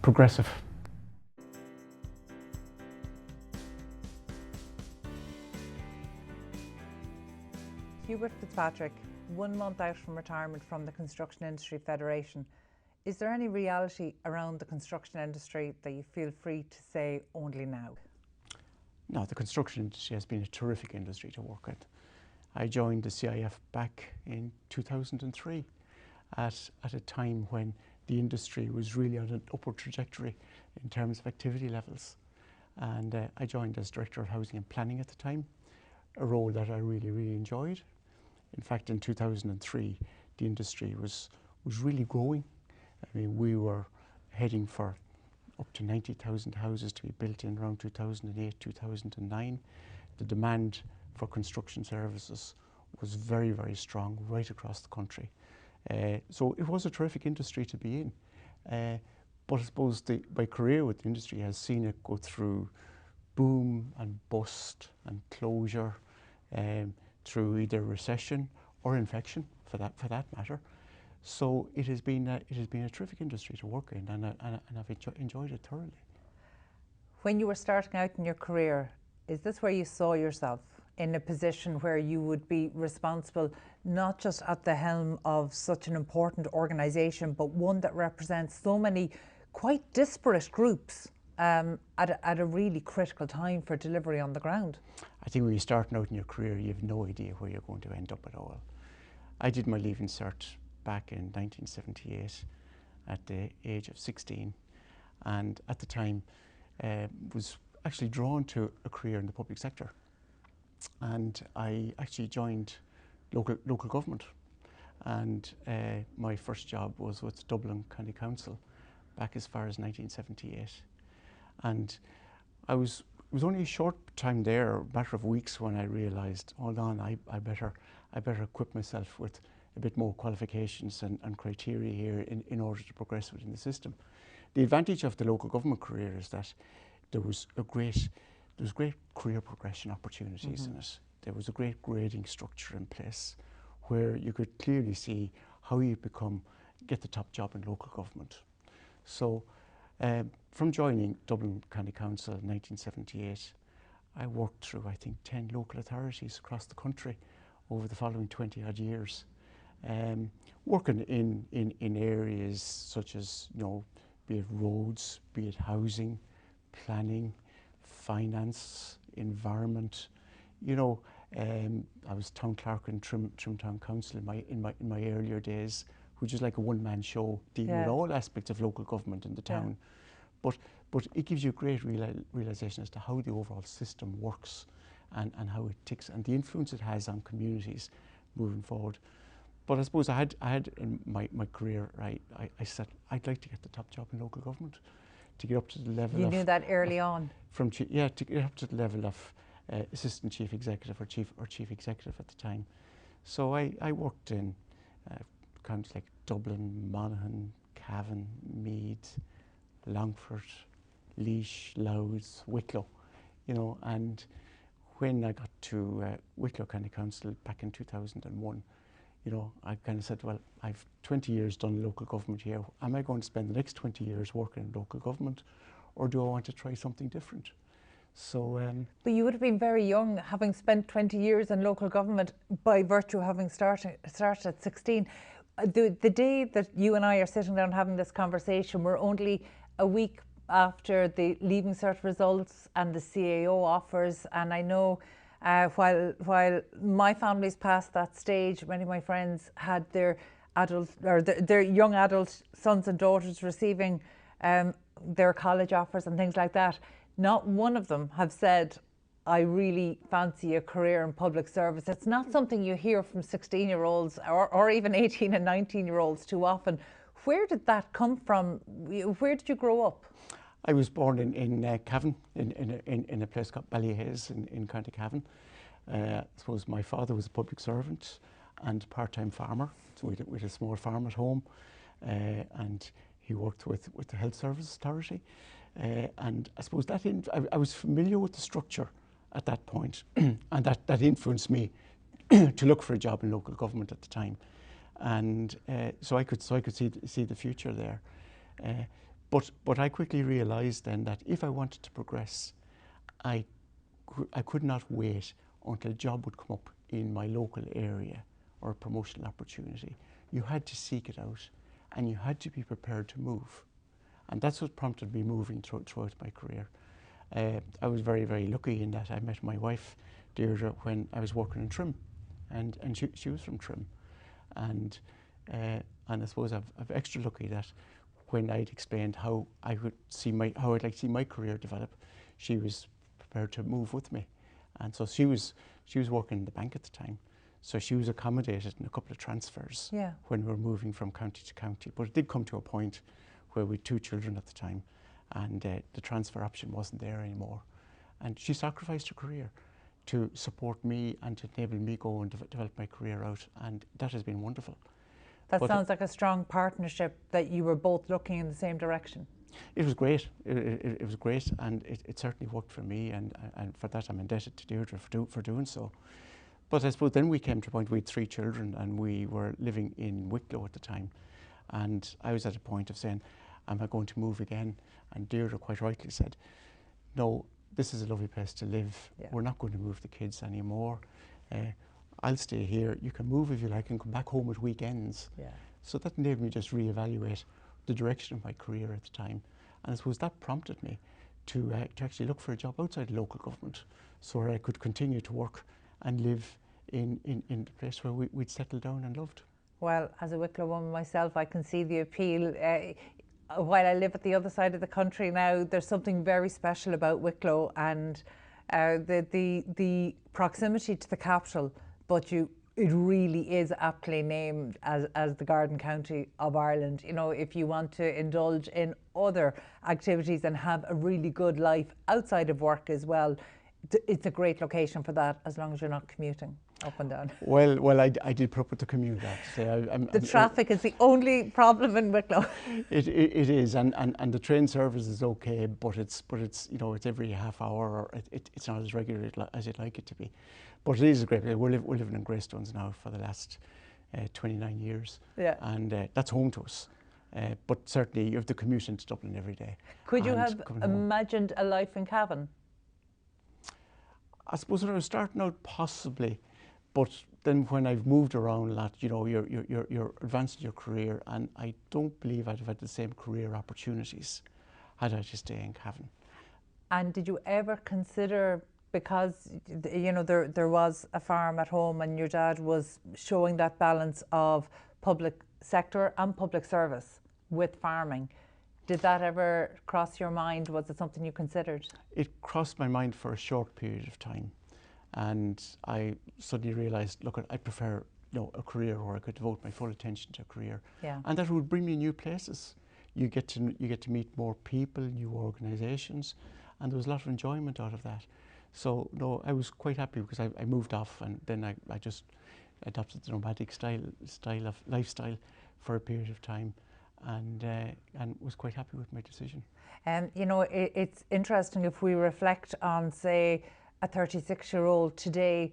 progressive. Hubert Fitzpatrick, 1 month out from retirement from the Construction Industry Federation. Is there any reality around the construction industry that you feel free to say only now? No, the construction industry has been a terrific industry to work with. I joined the CIF back in 2003 at a time when the industry was really on an upward trajectory in terms of activity levels. And I joined as Director of Housing and Planning at the time, a role that I really, really enjoyed. In fact, in 2003, the industry was really growing. I mean, we were heading for up to 90,000 houses to be built in around 2008, 2009. The demand for construction services was very, very strong right across the country. So it was a terrific industry to be in. But I suppose my career with the industry has seen it go through boom and bust and closure, through either recession or infection, for that matter. So it has been a terrific industry to work in, and I've enjoyed it thoroughly. When you were starting out in your career, is this where you saw yourself, in a position where you would be responsible not just at the helm of such an important organisation, but one that represents so many quite disparate groups at a really critical time for delivery on the ground? I think when you're starting out in your career, you have no idea where you're going to end up at all. I did my Leaving Cert back in 1978 at the age of 16, and at the time was actually drawn to a career in the public sector. And I actually joined local government, and my first job was with Dublin County Council back as far as 1978. And it was only a short time there, a matter of weeks, when I realised, hold on, I better equip myself with a bit more qualifications and criteria here in order to progress within the system. The advantage of the local government career is that there was great career progression opportunities in it. There was a great grading structure in place where you could clearly see how you get the top job in local government. So from joining Dublin County Council in 1978, I worked through, I think, 10 local authorities across the country over the following 20 odd years, working in areas such as, be it roads, be it housing, planning, finance, environment. I was town clerk in Trim Town Council in my earlier days, which is like a one-man show dealing with all aspects of local government in the town. But it gives you a great realisation as to how the overall system works and how it ticks and the influence it has on communities moving forward. But I suppose I had in my career, I said I'd like to get the top job in local government, to get up to the level You knew that early on? To get up to the level of assistant chief executive or chief executive at the time. So I worked in counties like Dublin, Monaghan, Cavan, Meath, Longford, Laois, Louth, Wicklow, and when I got to Wicklow County Council back in 2001, I kind of said, well, I've 20 years done local government here. Am I going to spend the next 20 years working in local government, or do I want to try something different? So, but you would have been very young, having spent 20 years in local government by virtue of having started at 16. The day that you and I are sitting down having this conversation, we're only a week after the Leaving Cert results and the CAO offers, and I know while my family's past that stage, many of my friends had their young adult sons and daughters receiving their college offers and things like that. Not one of them have said, I really fancy a career in public service. It's not something you hear from 16-year-olds or even 18 and 19-year-olds too often. Where did that come from? Where did you grow up? I was born in Cavan, in a place called Ballyhaise in County Cavan. I suppose my father was a public servant and part-time farmer, so we had a small farm at home, and he worked with the Health Services Authority. And I suppose I was familiar with the structure at that point, and that influenced me to look for a job in local government at the time. And so I could see the future there. But I quickly realised then that if I wanted to progress, I could not wait until a job would come up in my local area or a promotional opportunity. You had to seek it out, and you had to be prepared to move. And that's what prompted me moving throughout my career. I was very, very lucky in that I met my wife, Deirdre, when I was working in Trim, and she was from Trim. And I suppose I've extra lucky that when I'd explained how I'd like to see my career develop, she was prepared to move with me. And so she was working in the bank at the time. So she was accommodated in a couple of transfers when we were moving from county to county. But it did come to a point where we had 2 children at the time, and the transfer option wasn't there anymore. And she sacrificed her career to support me and to enable me go and develop my career out, and that has been wonderful. That sounds like a strong partnership, that you were both looking in the same direction. It was great. It was great, and it certainly worked for me, and for that I'm indebted to Deirdre for doing so. But I suppose then we came to a point, we had 3 children, and we were living in Wicklow at the time. And I was at a point of saying, am I going to move again? And Deirdre quite rightly said, no, this is a lovely place to live. Yeah. We're not going to move the kids anymore. I'll stay here. You can move if you like and come back home at weekends. Yeah. So that enabled me just reevaluate the direction of my career at the time. And I suppose that prompted me to actually look for a job outside local government, so I could continue to work and live in the place where we'd settled down and loved. Well, as a Wicklow woman myself, I can see the appeal. While I live at the other side of the country now, there's something very special about Wicklow, and the proximity to the capital, but it really is aptly named as the Garden County of Ireland. You know, if you want to indulge in other activities and have a really good life outside of work as well, it's a great location for that, as long as you're not commuting up and down. Well, I did put up with the commute. The traffic is the only problem in Wicklow. It is, and the train service is okay, but it's you know, it's every half hour, or it's not as regular as you'd like it to be. But it is a great place. We're living in Greystones now for the last 29 years, and that's home to us. But certainly you have to commute into Dublin every day. Could you have imagined a life in Cavan? I suppose when I was starting out, possibly, but then when I've moved around a lot, you know, you're advancing your career, and I don't believe I'd have had the same career opportunities had I just stayed in Cavan. And did you ever consider, because you know there was a farm at home, and your dad was showing that balance of public sector and public service with farming, did that ever cross your mind? Was it something you considered? It crossed my mind for a short period of time, and I suddenly realised, look, I prefer, you know, a career where I could devote my full attention to a career, and that would bring me new places. You get to meet more people, new organisations, and there was a lot of enjoyment out of that. So no, I was quite happy, because I moved off, and then I just adopted the nomadic lifestyle for a period of time. And was quite happy with my decision. You know, it's interesting if we reflect on, say, a 36-year-old today.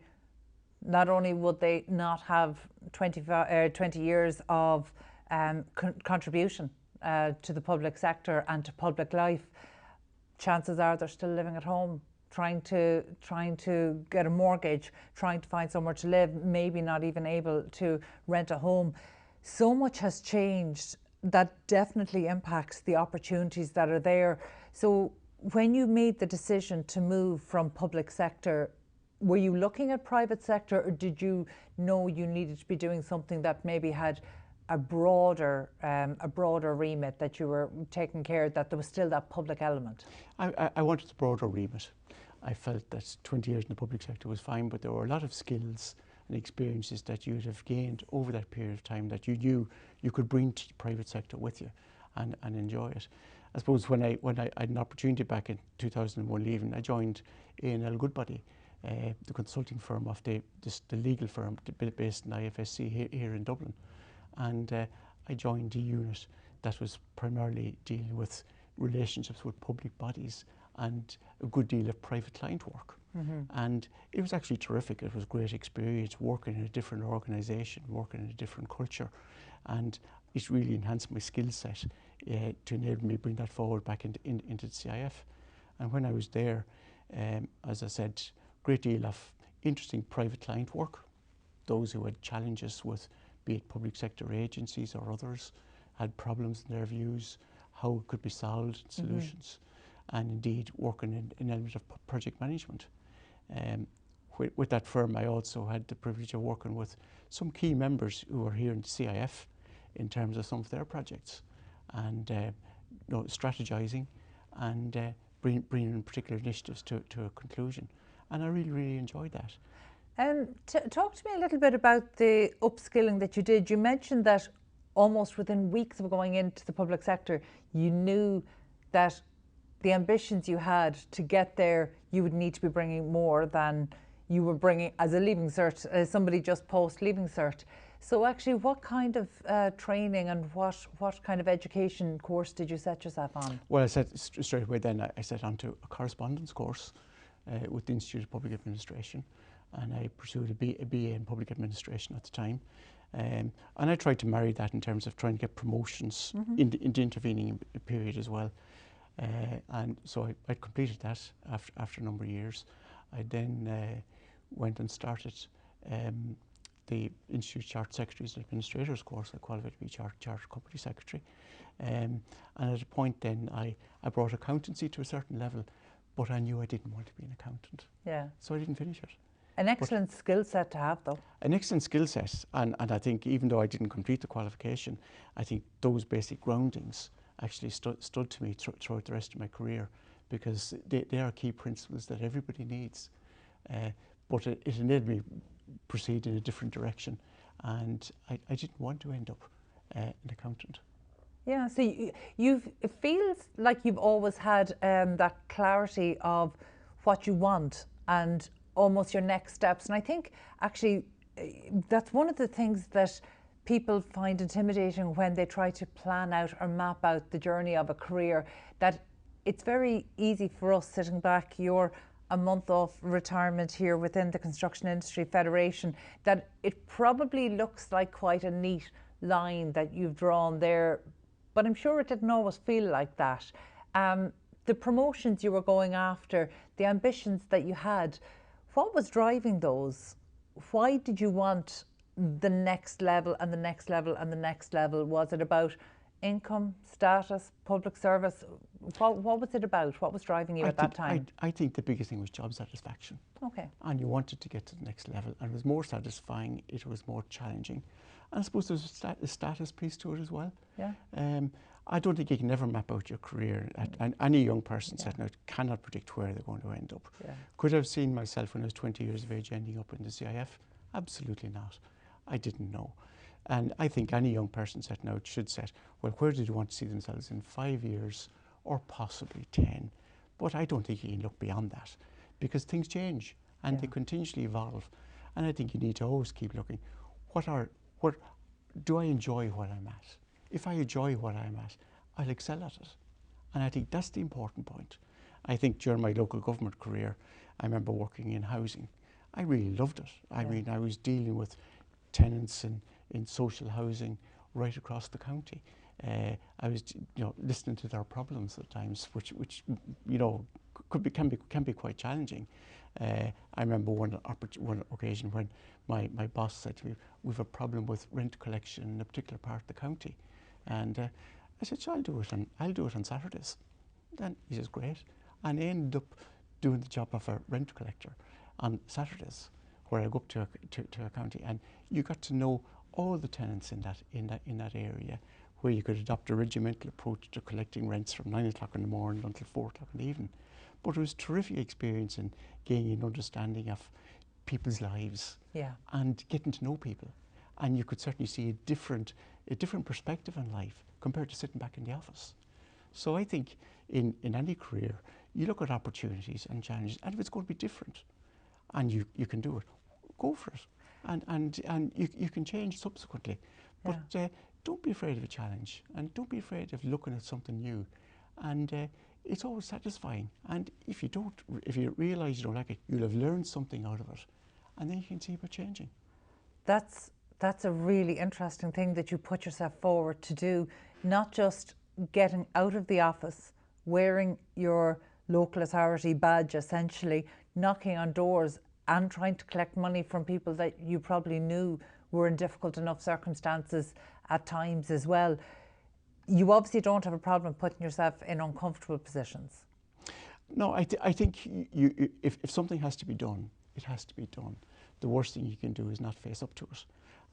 Not only would they not have 20 years of contribution to the public sector and to public life, chances are they're still living at home, trying to get a mortgage, trying to find somewhere to live, maybe not even able to rent a home. So much has changed. That definitely impacts the opportunities that are there. So when you made the decision to move from public sector, were you looking at private sector, or did you know you needed to be doing something that maybe had a broader remit, that you were taking care that there was still that public element? I wanted a broader remit. I felt that 20 years in the public sector was fine, but there were a lot of skills and experiences that you'd have gained over that period of time that you knew you could bring to the private sector with you and enjoy it. I suppose when I had an opportunity back in 2001 leaving, I joined A&L Goodbody, the consulting firm of the legal firm based in IFSC here in Dublin. And I joined a unit that was primarily dealing with relationships with public bodies and a good deal of private client work. And it was actually terrific. It was a great experience working in a different organisation, working in a different culture, and it really enhanced my skill set to enable me to bring that forward back into the CIF. And when I was there, as I said, great deal of interesting private client work. Those who had challenges with, be it public sector agencies or others, had problems in their views, how it could be solved, solutions, and indeed working in an element of project management. With that firm, I also had the privilege of working with some key members who are here in the CIF in terms of some of their projects, and strategizing and bringing particular initiatives to a conclusion. And I really, really enjoyed that. Talk to me a little bit about the upskilling that you did. You mentioned that almost within weeks of going into the public sector, you knew that the ambitions you had to get there, you would need to be bringing more than you were bringing as a leaving cert, as somebody just post leaving cert. So actually, what kind of training and what kind of education course did you set yourself on? Well, I said straight away then, I set onto a correspondence course with the Institute of Public Administration, and I pursued a BA in Public Administration at the time. And I tried to marry that in terms of trying to get promotions in the intervening period as well. And so I completed that after a number of years. I then went and started the Institute Chartered Secretaries and Administrators course. I qualified to be Chartered Company Secretary. And at a point then I brought accountancy to a certain level, but I knew I didn't want to be an accountant. Yeah. So I didn't finish it. An excellent skill set to have, though. An excellent skill set, and I think even though I didn't complete the qualification, I think those basic groundings actually stood to me throughout the rest of my career, because they are key principles that everybody needs. But it enabled me proceed in a different direction, and I didn't want to end up an accountant. Yeah, so it feels like you've always had that clarity of what you want and almost your next steps. And I think actually that's one of the things that people find intimidating when they try to plan out or map out the journey of a career, that it's very easy for us sitting back. You're a month off retirement here within the Construction Industry Federation, that it probably looks like quite a neat line that you've drawn there, but I'm sure it didn't always feel like that. The promotions you were going after, the ambitions that you had, what was driving those? Why did you want the next level and the next level and the next level? Was it about income, status, public service? What was it about? What was driving you at that time? I think the biggest thing was job satisfaction. Okay. And you wanted to get to the next level, and it was more satisfying, it was more challenging. And I suppose there's a status piece to it as well. Yeah. I don't think you can ever map out your career. And any young person setting out cannot predict where they're going to end up. Yeah. Could I have seen myself when I was 20 years of age ending up in the CIF? Absolutely not. I didn't know. And I think any young person setting out should set, well, where do they want to see themselves in 5 years or possibly 10? But I don't think you can look beyond that, because things change and they continuously evolve. And I think you need to always keep looking, what do I enjoy what I'm at? If I enjoy what I'm at, I'll excel at it. And I think that's the important point. I think during my local government career, I remember working in housing. I really loved it. I mean, I was dealing with tenants in social housing right across the county. I was, listening to their problems at times, which can be quite challenging. I remember one occasion when my boss said to me, "We've a problem with rent collection in a particular part of the county," and I said, "So I'll do it on Saturdays." Then he says, "Great," and I ended up doing the job of a rent collector on Saturdays, where I go up to a county, and you got to know all the tenants in that area, where you could adopt a regimental approach to collecting rents from 9 o'clock in the morning until 4 o'clock in the evening. But it was a terrific experience in gaining an understanding of people's lives and getting to know people. And you could certainly see a different perspective on life compared to sitting back in the office. So I think in any career, you look at opportunities and challenges, and if it's going to be different and you can do it, go for it. And you can change subsequently. But don't be afraid of a challenge, and don't be afraid of looking at something new. And it's always satisfying. And if you realise you don't like it, you'll have learned something out of it, and then you can see about changing. That's a really interesting thing that you put yourself forward to do, not just getting out of the office, wearing your local authority badge essentially, knocking on doors and trying to collect money from people that you probably knew were in difficult enough circumstances at times as well. You obviously don't have a problem putting yourself in uncomfortable positions. No, I think if something has to be done, it has to be done. The worst thing you can do is not face up to it.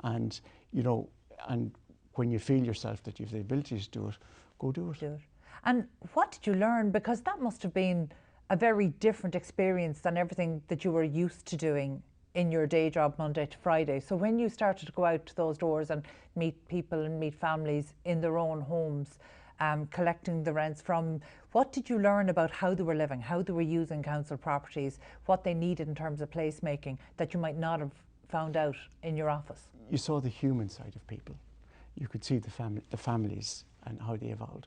And, you know, and when you feel yourself that you have the ability to do it, go do it. Do it. And what did you learn? Because that must have been a very different experience than everything that you were used to doing in your day job Monday to Friday. So when you started to go out to those doors and meet people and meet families in their own homes, collecting the rents from, what did you learn about how they were living, how they were using council properties, what they needed in terms of placemaking that you might not have found out in your office? You saw the human side of people. You could see the families and how they evolved.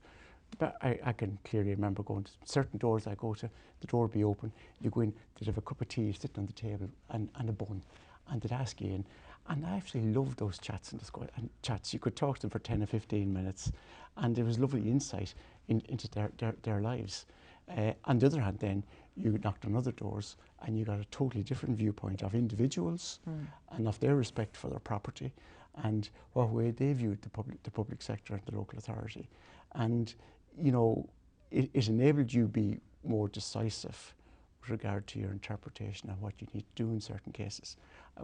But I can clearly remember going to certain doors I go to, the door would be open, you go in, they'd have a cup of tea sitting on the table and a bun, and they'd ask you in. And I actually loved those chats in the school, and chats. You could talk to them for 10 or 15 minutes, and there was lovely insight into their lives. On the other hand then, you knocked on other doors and you got a totally different viewpoint of individuals and of their respect for their property and what way they viewed the public sector and the local authority. And, you know, it enabled you to be more decisive with regard to your interpretation of what you need to do in certain cases.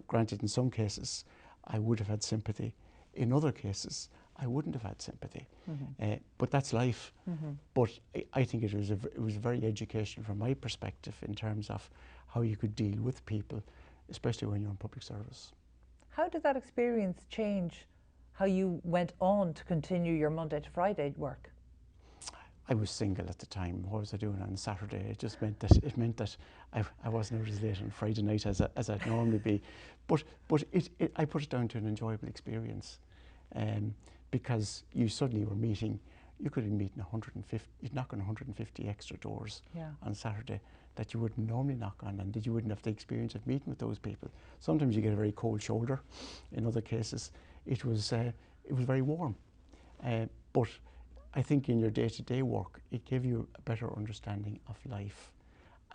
Granted, in some cases, I would have had sympathy. In other cases, I wouldn't have had sympathy. But that's life. But I think it was very educational from my perspective in terms of how you could deal with people, especially when you're in public service. How did that experience change how you went on to continue your Monday to Friday work? I was single at the time. What was I doing on Saturday? It just meant that I wasn't out as late on Friday night as I'd normally be. But I put it down to an enjoyable experience, because you suddenly were meeting. You could be meeting 150. You'd knock on 150 extra doors on Saturday that you wouldn't normally knock on, and that you wouldn't have the experience of meeting with those people. Sometimes you get a very cold shoulder. In other cases, it was very warm. But I think in your day-to-day work, it gave you a better understanding of life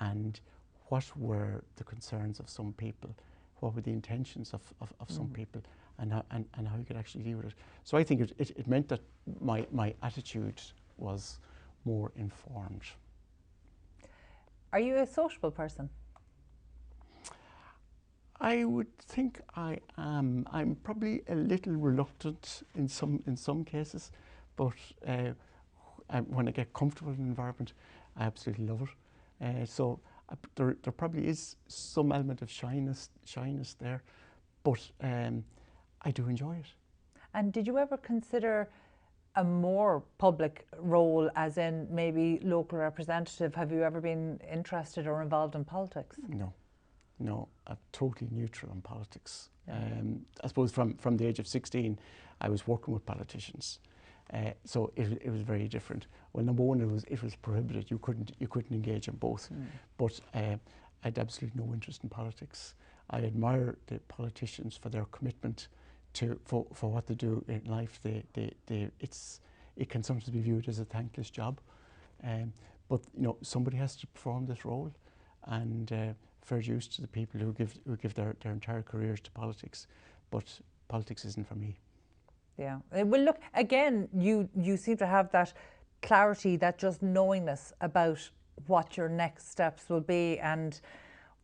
and what were the concerns of some people, what were the intentions of some people, and how you could actually deal with it. So I think it meant that my attitude was more informed. Are you a sociable person? I would think I am. I'm probably a little reluctant in some cases, but when I get comfortable in an environment, I absolutely love it. So there probably is some element of shyness there, but I do enjoy it. And did you ever consider a more public role, as in maybe local representative? Have you ever been interested or involved in politics? No, I'm totally neutral in politics. I suppose from the age of 16, I was working with politicians. So it was very different. Well, number one, it was prohibited. You couldn't engage in both. But I had absolutely no interest in politics. I admire the politicians for their commitment for what they do in life. It can sometimes be viewed as a thankless job, but you know, somebody has to perform this role, and fair use to the people who give their entire careers to politics. But politics isn't for me. Yeah. Well, look, again, you seem to have that clarity, that just knowingness about what your next steps will be. And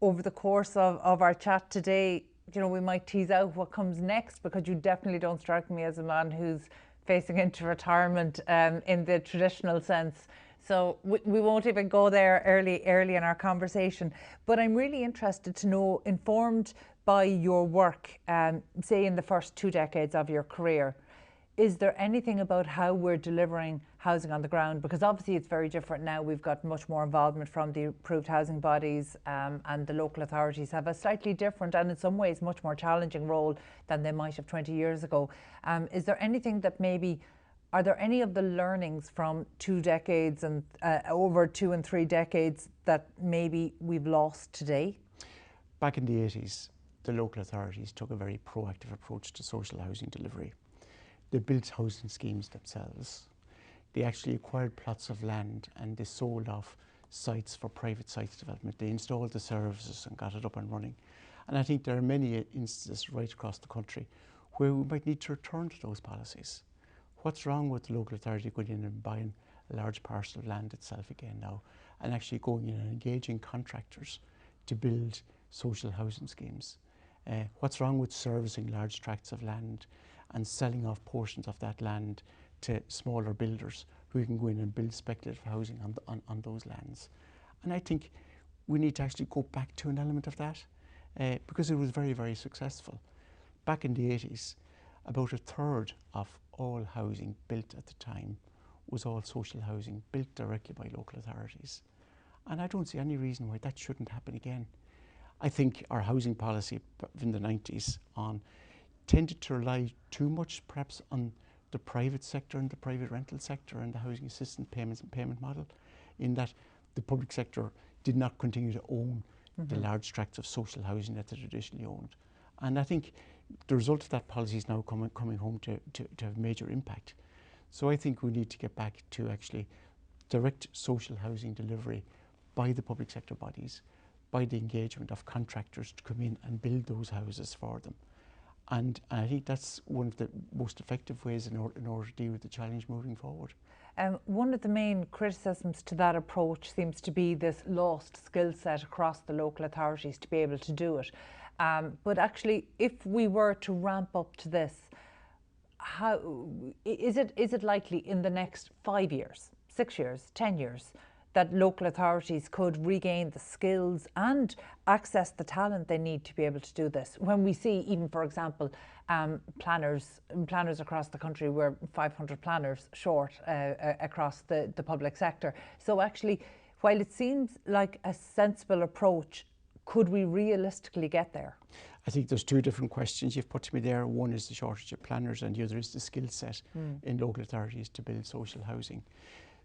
over the course of our chat today, you know, we might tease out what comes next, because you definitely don't strike me as a man who's facing into retirement in the traditional sense. So we won't even go there early in our conversation. But I'm really interested to know, informed by your work, say in the first 2 decades of your career, is there anything about how we're delivering housing on the ground? Because obviously it's very different now. We've got much more involvement from the approved housing bodies, and the local authorities have a slightly different and in some ways much more challenging role than they might have 20 years ago. Is there anything that maybe, are there any of the learnings from 2 decades and over 2 and 3 decades that maybe we've lost today? Back in the 80s, the local authorities took a very proactive approach to social housing delivery. They built housing schemes themselves. they actually acquired plots of land and they sold off sites for private sites development. They installed the services and got it up and running. And I think there are many instances right across the country where we might need to return to those policies. What's wrong with the local authority going in and buying a large parcel of land itself again now and actually going in and engaging contractors to build social housing schemes? What's wrong with servicing large tracts of land and selling off portions of that land to smaller builders who can go in and build speculative housing on those lands? And I think we need to actually go back to an element of that because it was very, very successful. Back in the 80s, about a third of all housing built at the time was all social housing built directly by local authorities. And I don't see any reason why that shouldn't happen again. I think our housing policy in the 90s tended to rely too much perhaps on the private sector and the private rental sector and the housing assistance payments and payment model, in that the public sector did not continue to own the large tracts of social housing that they traditionally owned. And I think the result of that policy is now coming home to have major impact. So I think we need to get back to actually direct social housing delivery by the public sector bodies, by the engagement of contractors to come in and build those houses for them. And I think that's one of the most effective ways in order to deal with the challenge moving forward. One of the main criticisms to that approach seems to be this lost skill set across the local authorities to be able to do it. But actually, if we were to ramp up to this, how is it likely in the next 5 years, 6 years, 10 years, that local authorities could regain the skills and access the talent they need to be able to do this? When we see, even for example, planners across the country, we're 500 planners short across the public sector. So actually, while it seems like a sensible approach, could we realistically get there? I think there's two different questions you've put to me there. One is the shortage of planners and the other is the skill set in local authorities to build social housing.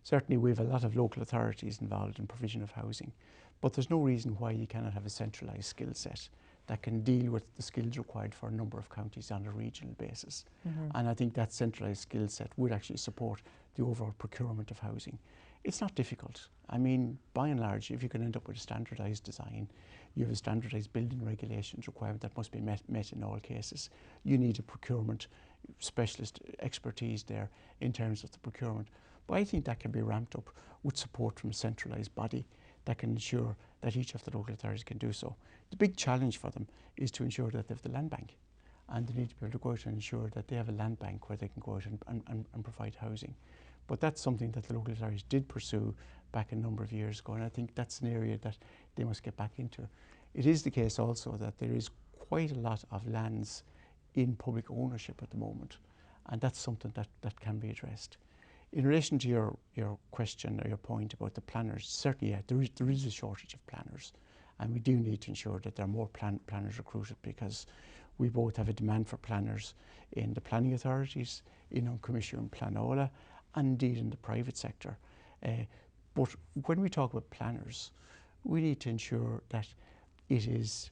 Certainly we have a lot of local authorities involved in provision of housing, but there's no reason why you cannot have a centralised skill set that can deal with the skills required for a number of counties on a regional basis. And I think that centralised skill set would actually support the overall procurement of housing. It's not difficult. I mean, by and large, if you can end up with a standardised design, you have a standardised building regulations requirement that must be met in all cases. You need a procurement specialist expertise there in terms of the procurement. But I think that can be ramped up with support from a centralised body that can ensure that each of the local authorities can do so. The big challenge for them is to ensure that they have the land bank, and they need to be able to go out and ensure that they have a land bank where they can go out and provide housing. But that's something that the local authorities did pursue back a number of years ago, and I think that's an area that they must get back into. It is the case also that there is quite a lot of lands in public ownership at the moment, and that's something that can be addressed. In relation to your question or your point about the planners, certainly, yeah, there is a shortage of planners, and we do need to ensure that there are more planners recruited, because we both have a demand for planners in the planning authorities, in Uncommission Planola, and indeed in the private sector. But when we talk about planners, we need to ensure that it's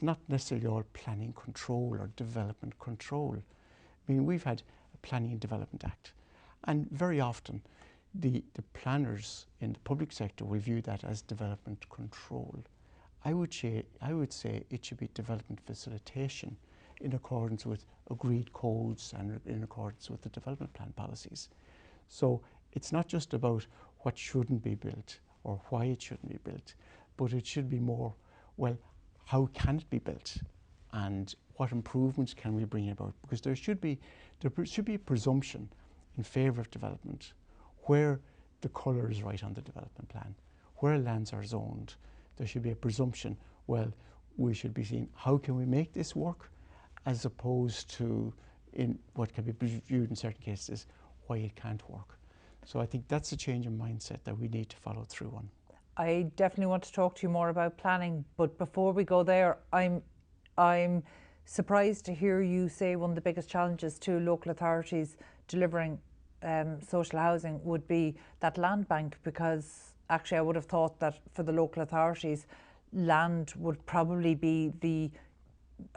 not necessarily all planning control or development control. I mean, we've had a Planning and Development Act, and very often the planners in the public sector will view that as development control. I would say it should be development facilitation in accordance with agreed codes and in accordance with the development plan policies. So it's not just about what shouldn't be built or why it shouldn't be built, but it should be more, well, how can it be built and what improvements can we bring about? Because there should be a presumption in favour of development where the colour is right on the development plan, where lands are zoned. There should be a presumption, well, we should be seeing how can we make this work, as opposed to in what can be viewed in certain cases why it can't work. So I think that's a change in mindset that we need to follow through on. I definitely want to talk to you more about planning, but before we go there, I'm surprised to hear you say one of the biggest challenges to local authorities delivering social housing would be that land bank, because actually I would have thought that for the local authorities, land would probably be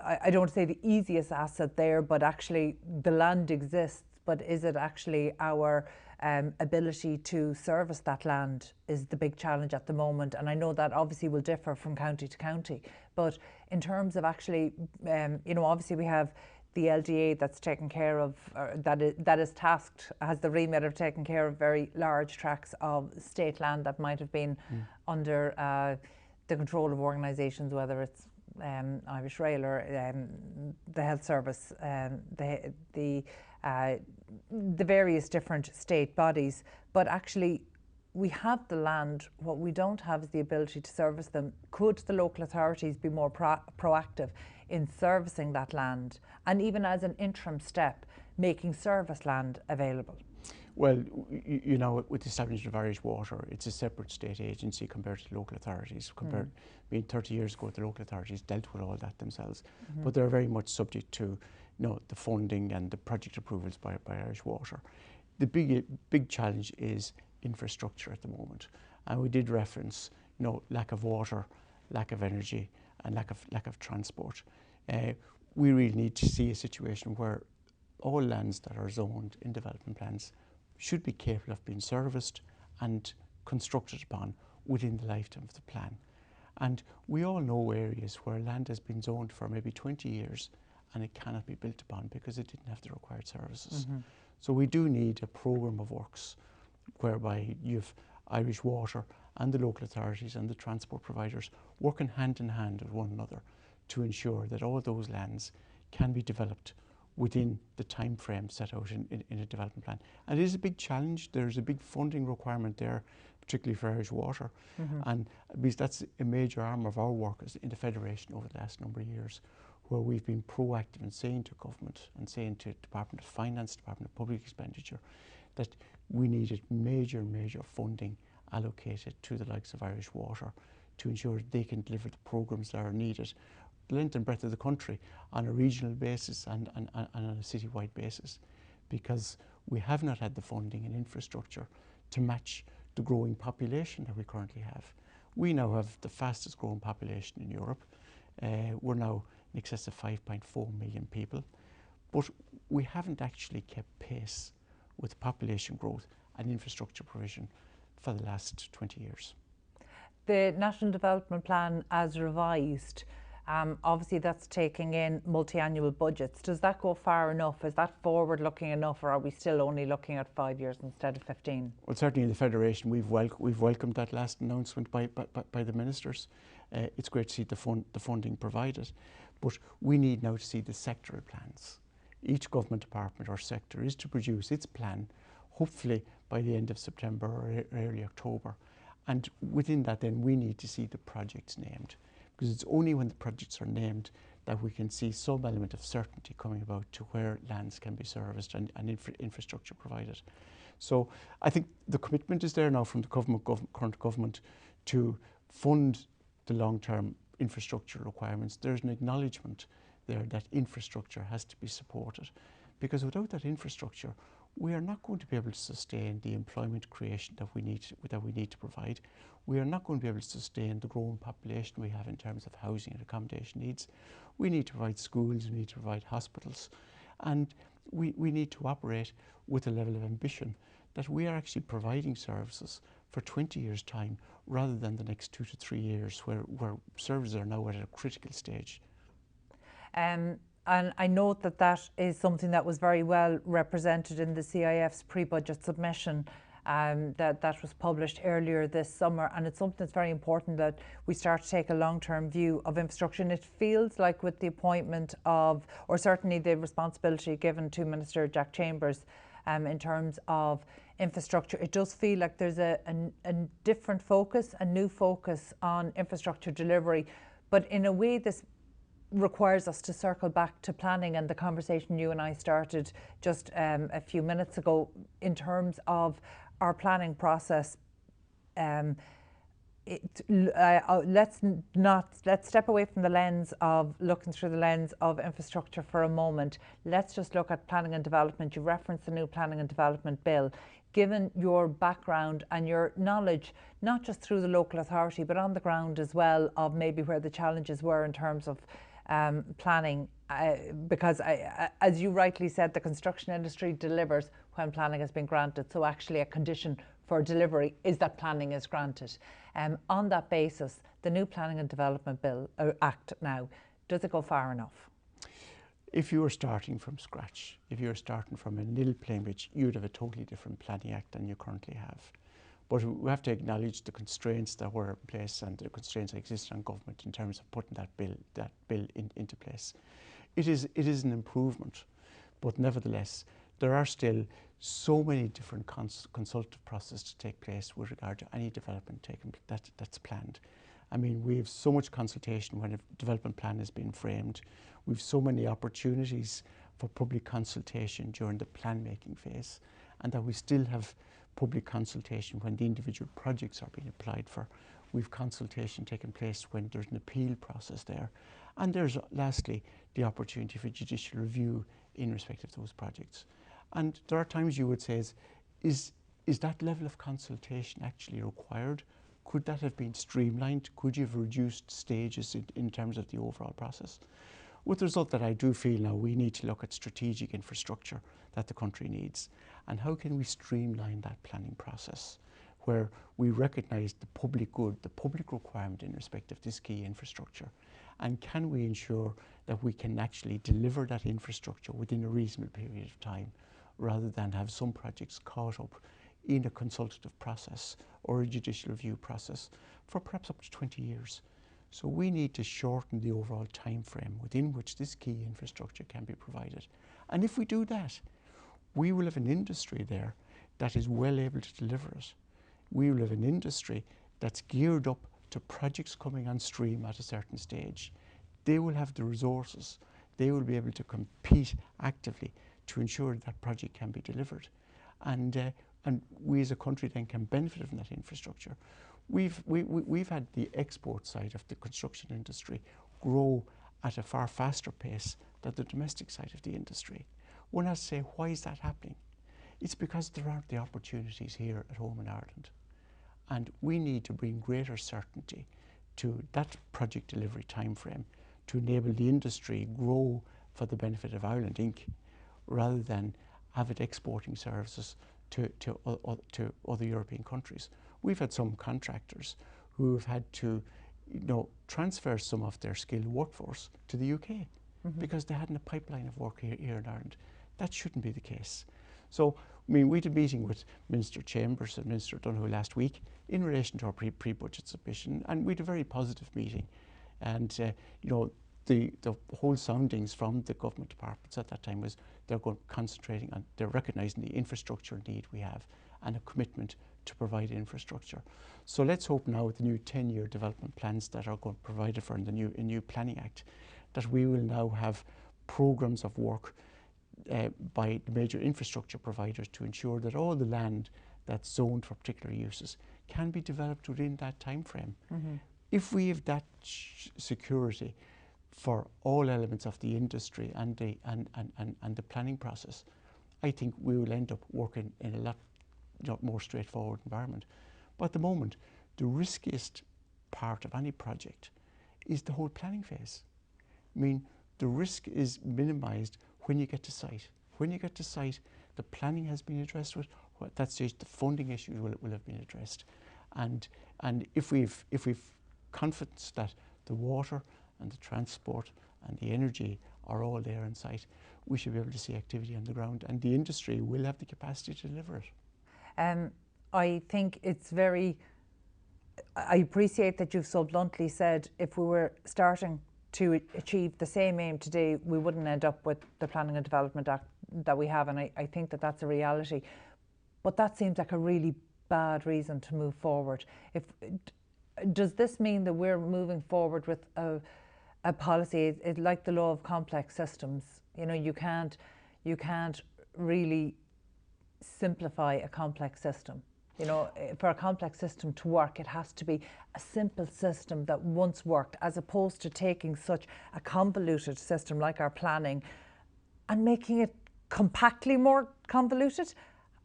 I don't want to say the easiest asset there, but actually the land exists, but is it actually our ability to service that land is the big challenge at the moment. And I know that obviously will differ from county to county, but in terms of actually, you know, obviously we have the LDA that's taken care of, that is tasked, has the remit of taking care of very large tracts of state land that might have been under the control of organisations, whether it's Irish Rail or the Health Service, the various different state bodies. But actually, we have the land. What we don't have is the ability to service them. Could the local authorities be more proactive in servicing that land, and even as an interim step, making service land available? Well, you know, with the establishment of Irish Water, it's a separate state agency compared to local authorities. I mean, 30 years ago, the local authorities dealt with all that themselves, but they're very much subject to, you know, the funding and the project approvals by Irish Water. The big challenge is infrastructure at the moment, and we did reference, you know, lack of water, lack of energy, and lack of transport. We really need to see a situation where all lands that are zoned in development plans should be capable of being serviced and constructed upon within the lifetime of the plan. And we all know areas where land has been zoned for maybe 20 years and it cannot be built upon because it didn't have the required services. So we do need a programme of works whereby you've Irish Water and the local authorities and the transport providers working hand in hand with one another to ensure that all those lands can be developed within the time frame set out in a development plan. And it is a big challenge. There's a big funding requirement there, particularly for Irish Water. And because that's a major arm of our work in the Federation over the last number of years, where we've been proactive in saying to government and saying to Department of Finance, Department of Public Expenditure, that we needed major funding allocated to the likes of Irish Water to ensure they can deliver the programmes that are needed, the length and breadth of the country, on a regional basis and on a citywide basis, because we have not had the funding and infrastructure to match the growing population that we currently have. We now have the fastest growing population in Europe. We're now in excess of 5.4 million people, but we haven't actually kept pace with population growth and infrastructure provision for the last 20 years. The National Development Plan as revised, obviously that's taking in multi-annual budgets. Does that go far enough? Is that forward-looking enough, or are we still only looking at 5 years instead of 15? Well, certainly in the Federation, we've welcomed that last announcement by the ministers. It's great to see the funding provided, but we need now to see the sectoral plans. Each government department or sector is to produce its plan, hopefully by the end of September or early October. And within that, then we need to see the projects named, because it's only when the projects are named that we can see some element of certainty coming about to where lands can be serviced and infrastructure provided. So I think the commitment is there now from the current government to fund the long-term infrastructure requirements. There's an acknowledgement there that infrastructure has to be supported, because without that infrastructure, we are not going to be able to sustain the employment creation that we need to provide. We are not going to be able to sustain the growing population we have in terms of housing and accommodation needs. We need to provide schools, we need to provide hospitals, and we need to operate with a level of ambition that we are actually providing services for 20 years' time rather than the next 2 to 3 years where services are now at a critical stage. And I note that that is something that was very well represented in the CIF's pre-budget submission that was published earlier this summer, and it's something that's very important that we start to take a long-term view of infrastructure. And it feels like with the appointment of, or certainly the responsibility given to Minister Jack Chambers in terms of infrastructure, it does feel like there's a different focus, a new focus on infrastructure delivery. But in a way, this requires us to circle back to planning and the conversation you and I started just a few minutes ago in terms of our planning process. Let's step away from the lens of looking through the lens of infrastructure for a moment. Let's just look at planning and development. You referenced the new planning and development bill. Given your background and your knowledge, not just through the local authority, but on the ground as well, of maybe where the challenges were in terms of planning, because as you rightly said, the construction industry delivers when planning has been granted. So actually a condition for delivery is that planning is granted. On that basis, the new Planning and Development Bill Act now, does it go far enough? If you were starting from scratch, if you were starting from a nil playing pitch, you'd have a totally different Planning Act than you currently have. But we have to acknowledge the constraints that were in place and the constraints that exist on government in terms of putting that bill into place. It is an improvement, but nevertheless, there are still so many different consultative processes to take place with regard to any development that's planned. I mean, we have so much consultation when a development plan has been framed. We have so many opportunities for public consultation during the plan making phase, and that we still have public consultation when the individual projects are being applied for. We've consultation taking place when there's an appeal process there. And there's lastly the opportunity for judicial review in respect of those projects. And there are times you would say, is that level of consultation actually required? Could that have been streamlined? Could you have reduced stages in terms of the overall process? With the result that I do feel now we need to look at strategic infrastructure that the country needs, and how can we streamline that planning process where we recognise the public good, the public requirement in respect of this key infrastructure, and can we ensure that we can actually deliver that infrastructure within a reasonable period of time, rather than have some projects caught up in a consultative process or a judicial review process for perhaps up to 20 years. So we need to shorten the overall time frame within which this key infrastructure can be provided. And if we do that, we will have an industry there that is well able to deliver it. We will have an industry that's geared up to projects coming on stream at a certain stage. They will have the resources. They will be able to compete actively to ensure that project can be delivered. And we as a country then can benefit from that infrastructure. We've had the export side of the construction industry grow at a far faster pace than the domestic side of the industry. One has to say, why is that happening? It's because there aren't the opportunities here at home in Ireland. And we need to bring greater certainty to that project delivery time frame to enable the industry grow for the benefit of Ireland Inc., rather than have it exporting services to other European countries. We've had some contractors who have had to transfer some of their skilled workforce to the UK because they hadn't a pipeline of work here in Ireland. That shouldn't be the case. So, I mean, we had a meeting with Minister Chambers and Minister Donoghue last week in relation to our pre-budget submission, and we had a very positive meeting. And the whole soundings from the government departments at that time was they're concentrating on, they're recognising the infrastructure need we have and a commitment to provide infrastructure. So let's hope now with the new 10-year development plans that are going to be provided for in the new Planning Act, that we will now have programmes of work by the major infrastructure providers to ensure that all the land that's zoned for particular uses can be developed within that time frame. If we have that security for all elements of the industry and the planning process, I think we will end up working in a lot more straightforward environment. But at the moment, the riskiest part of any project is the whole planning phase. I mean, the risk is minimised when you get to site. When you get to site, the planning has been addressed with. At that stage, the funding issues will have been addressed, and if we've confidence that the water and the transport and the energy are all there in site, we should be able to see activity on the ground, and the industry will have the capacity to deliver it. I think it's very. I appreciate that you've so bluntly said if we were starting to achieve the same aim today, we wouldn't end up with the Planning and Development Act that we have, and I think that that's a reality. But that seems like a really bad reason to move forward. Does this mean that we're moving forward with a policy like the law of complex systems? You can't really simplify a complex system. For a complex system to work, it has to be a simple system that once worked, as opposed to taking such a convoluted system like our planning and making it compactly more convoluted.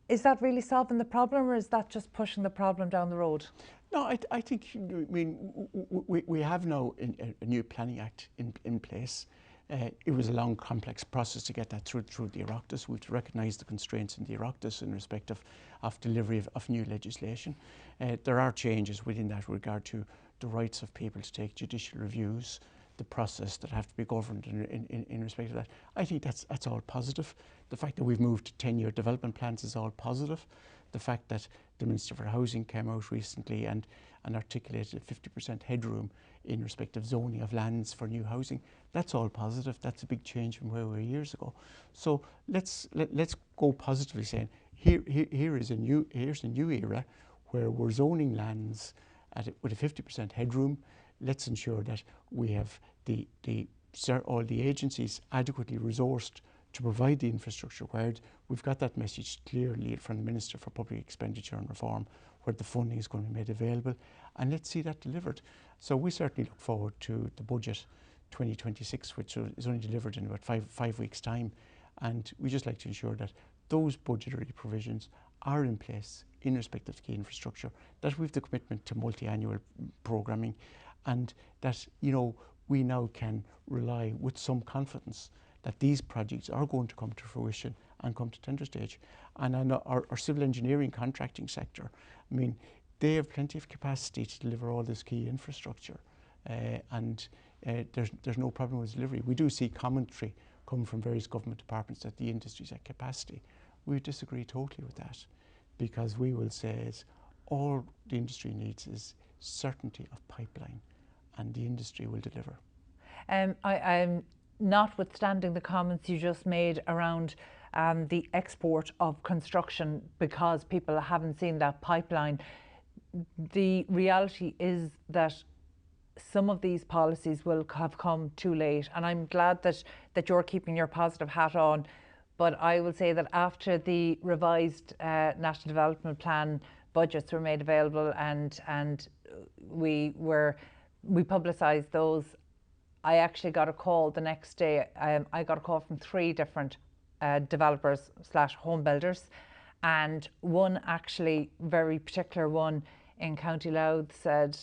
Is that really solving the problem, or is that just pushing the problem down the road? No, I think, we have now a new Planning Act in place. It was a long, complex process to get that through the Oireachtas. We've recognised the constraints in the Oireachtas in respect of delivery of new legislation. There are changes within that regard to the rights of people to take judicial reviews, the process that have to be governed in respect of that. I think that's all positive. The fact that we've moved to 10-year development plans is all positive. The fact that the Minister for Housing came out recently and articulated a 50% headroom in respect of zoning of lands for new housing, that's all positive. That's a big change from where we were years ago. So let's go positively, saying here's a new era where we're zoning lands with a 50% headroom. Let's ensure that we have all the agencies adequately resourced to provide the infrastructure required. We've got that message clearly from the Minister for Public Expenditure and Reform, where the funding is going to be made available, and let's see that delivered. So we certainly look forward to the budget 2026, which is only delivered in about five weeks' time, and we just like to ensure that those budgetary provisions are in place in respect of key infrastructure, that we've the commitment to multi-annual programming, and that we now can rely with some confidence that these projects are going to come to fruition and come to tender stage. And I know our civil engineering contracting sector, I mean, they have plenty of capacity to deliver all this key infrastructure, and there's no problem with delivery. We do see commentary coming from various government departments that the industry's at capacity. We disagree totally with that, because we will say is all the industry needs is certainty of pipeline, and the industry will deliver. I'm notwithstanding the comments you just made around the export of construction, because people haven't seen that pipeline, the reality is that some of these policies will have come too late, and I'm glad that you're keeping your positive hat on. But I will say that after the revised National Development Plan budgets were made available and we publicised those, I actually got a call the next day. I got a call from 3 different developers / home builders, and one actually, very particular one in County Louth, said,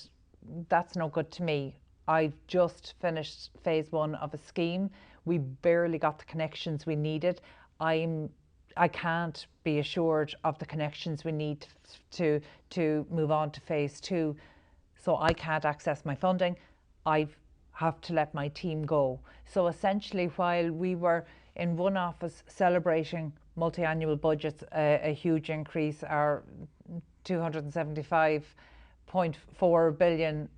"That's no good to me. I've just finished phase 1 of a scheme. We barely got the connections we needed. I can't be assured of the connections we need to move on to phase 2. So I can't access my funding. I have to let my team go." So essentially, while we were in one office celebrating multi-annual budgets, a huge increase, our 275.4 billion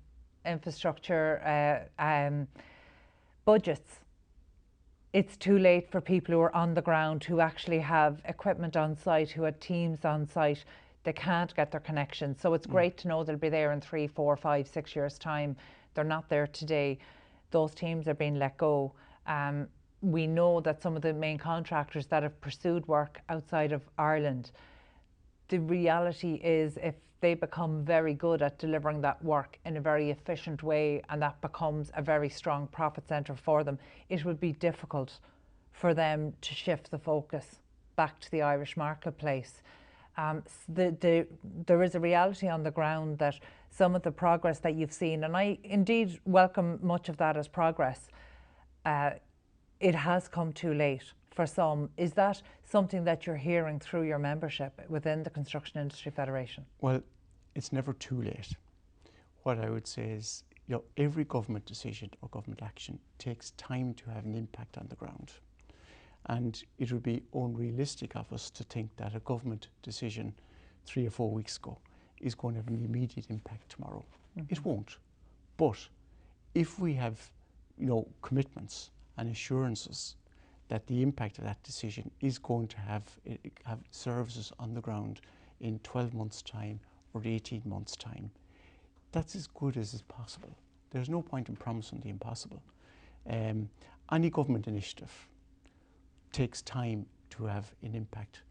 infrastructure budgets, it's too late for people who are on the ground, who actually have equipment on site, who had teams on site. They can't get their connections. So it's great to know they'll be there in 3, 4, 5, 6 years' time. They're not there today. Those teams are being let go. We know that some of the main contractors that have pursued work outside of Ireland, the reality is if they become very good at delivering that work in a very efficient way, and that becomes a very strong profit centre for them, it would be difficult for them to shift the focus back to the Irish marketplace. There is a reality on the ground that some of the progress that you've seen, and I indeed welcome much of that as progress, it has come too late for some. Is that something that you're hearing through your membership within the Construction Industry Federation? Well, it's never too late. What I would say is, every government decision or government action takes time to have an impact on the ground. And it would be unrealistic of us to think that a government decision 3 or 4 weeks ago is going to have an immediate impact tomorrow. It won't. But if we have, commitments and assurances that the impact of that decision is going to have services on the ground in 12 months' time or 18 months' time, that's as good as is possible. There's no point in promising the impossible. Any government initiative takes time to have an impact,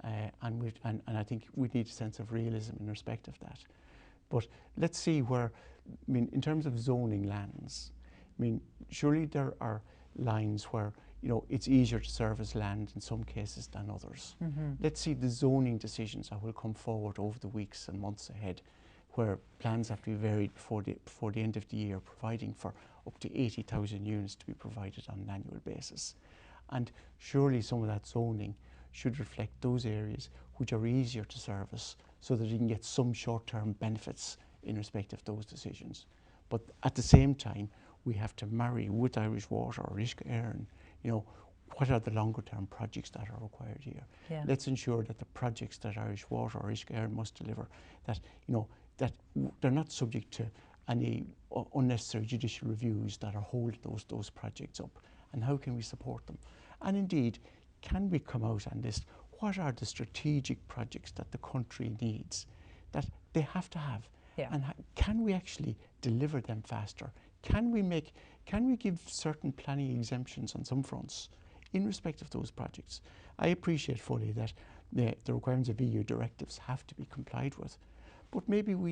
and I think we need a sense of realism in respect of that. But let's see where, in terms of zoning lands, surely there are lines where it's easier to service land in some cases than others. Let's see the zoning decisions that will come forward over the weeks and months ahead, where plans have to be varied before the end of the year, providing for up to 80,000 units to be provided on an annual basis. And surely some of that zoning should reflect those areas which are easier to service, so that you can get some short-term benefits in respect of those decisions. But at the same time, we have to marry with Irish Water or Uisce Éireann, what are the longer-term projects that are required here? Yeah. Let's ensure that the projects that Irish Water or Uisce Éireann must deliver, that they're not subject to any unnecessary judicial reviews that are holding those projects up. And how can we support them? And indeed, can we come out on this? What are the strategic projects that the country needs that they have to have? Yeah. And can we actually deliver them faster? Can we give certain planning exemptions on some fronts in respect of those projects? I appreciate fully that the requirements of EU directives have to be complied with, but maybe we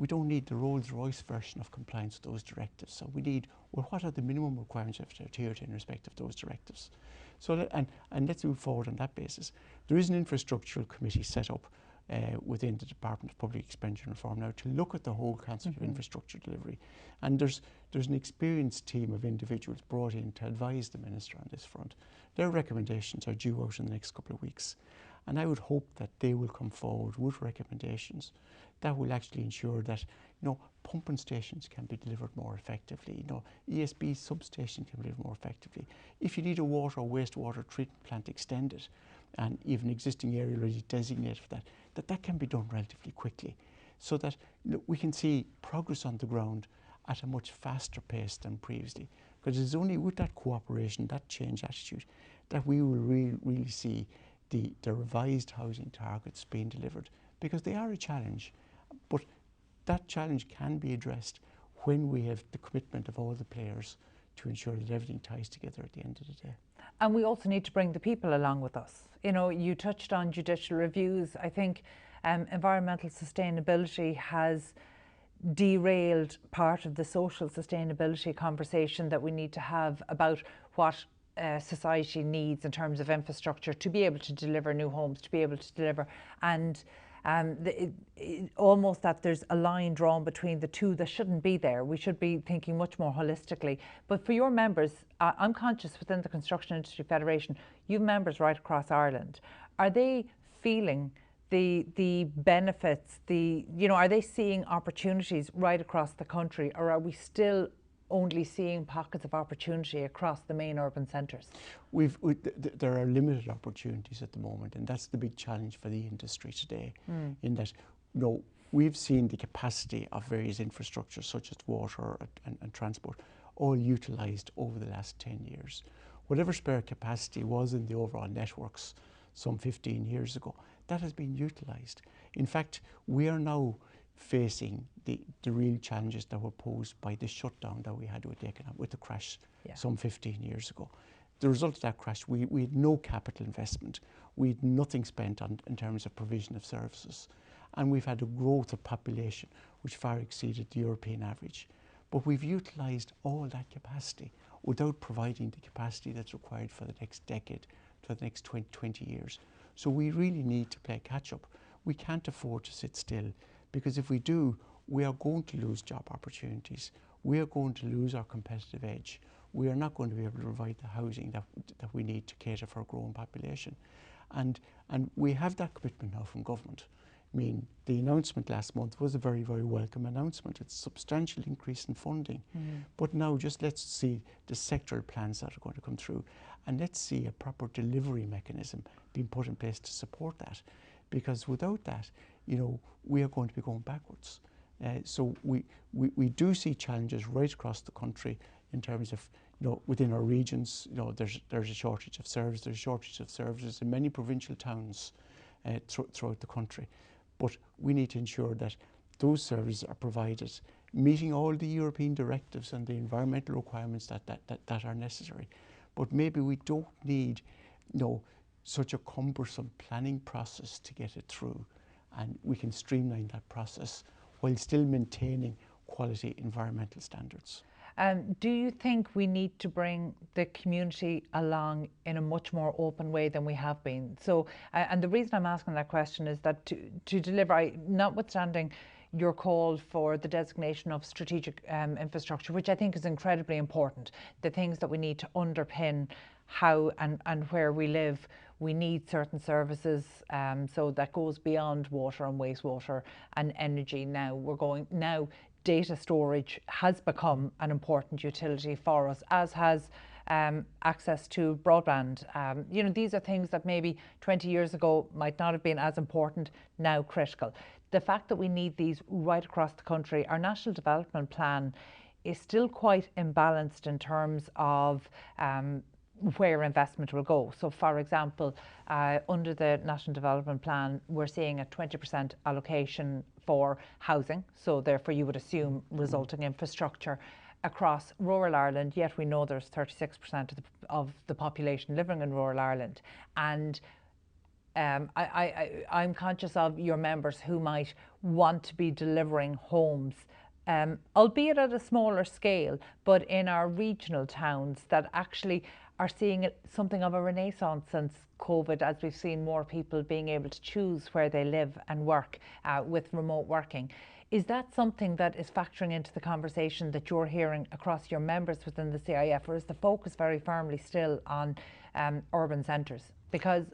don't need the Rolls-Royce version of compliance with those directives. So we need, well, what are the minimum requirements of adhere to in respect of those directives? So and let's move forward on that basis. There is an infrastructural committee set up within the Department of Public Expenditure and Reform now to look at the whole concept of infrastructure delivery. And there's an experienced team of individuals brought in to advise the Minister on this front. Their recommendations are due out in the next couple of weeks. And I would hope that they will come forward with recommendations that will actually ensure that pumping stations can be delivered more effectively, ESB substations can be delivered more effectively. If you need a water or wastewater treatment plant extended, and even existing area already designated for that can be done relatively quickly, so that we can see progress on the ground at a much faster pace than previously. Because it's only with that cooperation, that change attitude, that we will really see the revised housing targets being delivered, because they are a challenge, but that challenge can be addressed when we have the commitment of all the players to ensure that everything ties together at the end of the day. And we also need to bring the people along with us. You touched on judicial reviews. I think environmental sustainability has derailed part of the social sustainability conversation that we need to have about what society needs in terms of infrastructure to be able to deliver new homes, to be able to deliver, and almost that there's a line drawn between the two that shouldn't be there. We should be thinking much more holistically. But for your members, I'm conscious within the Construction Industry Federation, you have members right across Ireland. Are they feeling the benefits, are they seeing opportunities right across the country, or are we still only seeing pockets of opportunity across the main urban centres? There are limited opportunities at the moment, and that's the big challenge for the industry today. In that, we've seen the capacity of various infrastructures such as water and transport all utilised over the last 10 years. Whatever spare capacity was in the overall networks some 15 years ago, that has been utilised. In fact, we are now facing the real challenges that were posed by the shutdown that we had with the crash some 15 years ago. The result of that crash, we had no capital investment. We had nothing spent in terms of provision of services. And we've had a growth of population which far exceeded the European average. But we've utilised all that capacity without providing the capacity that's required for the next decade, for the next 20 years. So we really need to play catch up. We can't afford to sit still, because if we do, we are going to lose job opportunities. We are going to lose our competitive edge. We are not going to be able to provide the housing that we need to cater for a growing population. And we have that commitment now from government. I mean, the announcement last month was a very, very welcome announcement. It's a substantial increase in funding. But now just let's see the sectoral plans that are going to come through, and let's see a proper delivery mechanism being put in place to support that. Because without that, we are going to be going backwards. So we do see challenges right across the country in terms of, within our regions, there's a shortage of services. There's a shortage of services in many provincial towns throughout the country. But we need to ensure that those services are provided, meeting all the European directives and the environmental requirements that are necessary. But maybe we don't need, such a cumbersome planning process to get it through, and we can streamline that process while still maintaining quality environmental standards. Do you think we need to bring the community along in a much more open way than we have been? So, and the reason I'm asking that question is that to deliver, notwithstanding, your call for the designation of strategic infrastructure, which I think is incredibly important. The things that we need to underpin how and where we live. We need certain services, so that goes beyond water and wastewater and energy. Now data storage has become an important utility for us, as has access to broadband. You know, these are things that maybe 20 years ago might not have been as important, now critical. The fact that we need these right across the country, our National Development Plan is still quite imbalanced in terms of where investment will go. So for example, under the National Development Plan, we're seeing a 20% allocation for housing, so therefore you would assume resulting infrastructure across rural Ireland, yet we know there's 36% of the population living in rural Ireland. And I'm conscious of your members who might want to be delivering homes, albeit at a smaller scale, but in our regional towns that actually are seeing something of a renaissance since COVID, as we've seen more people being able to choose where they live and work with remote working. Is that something that is factoring into the conversation that you're hearing across your members within the CIF, or is the focus very firmly still on urban centres? Because,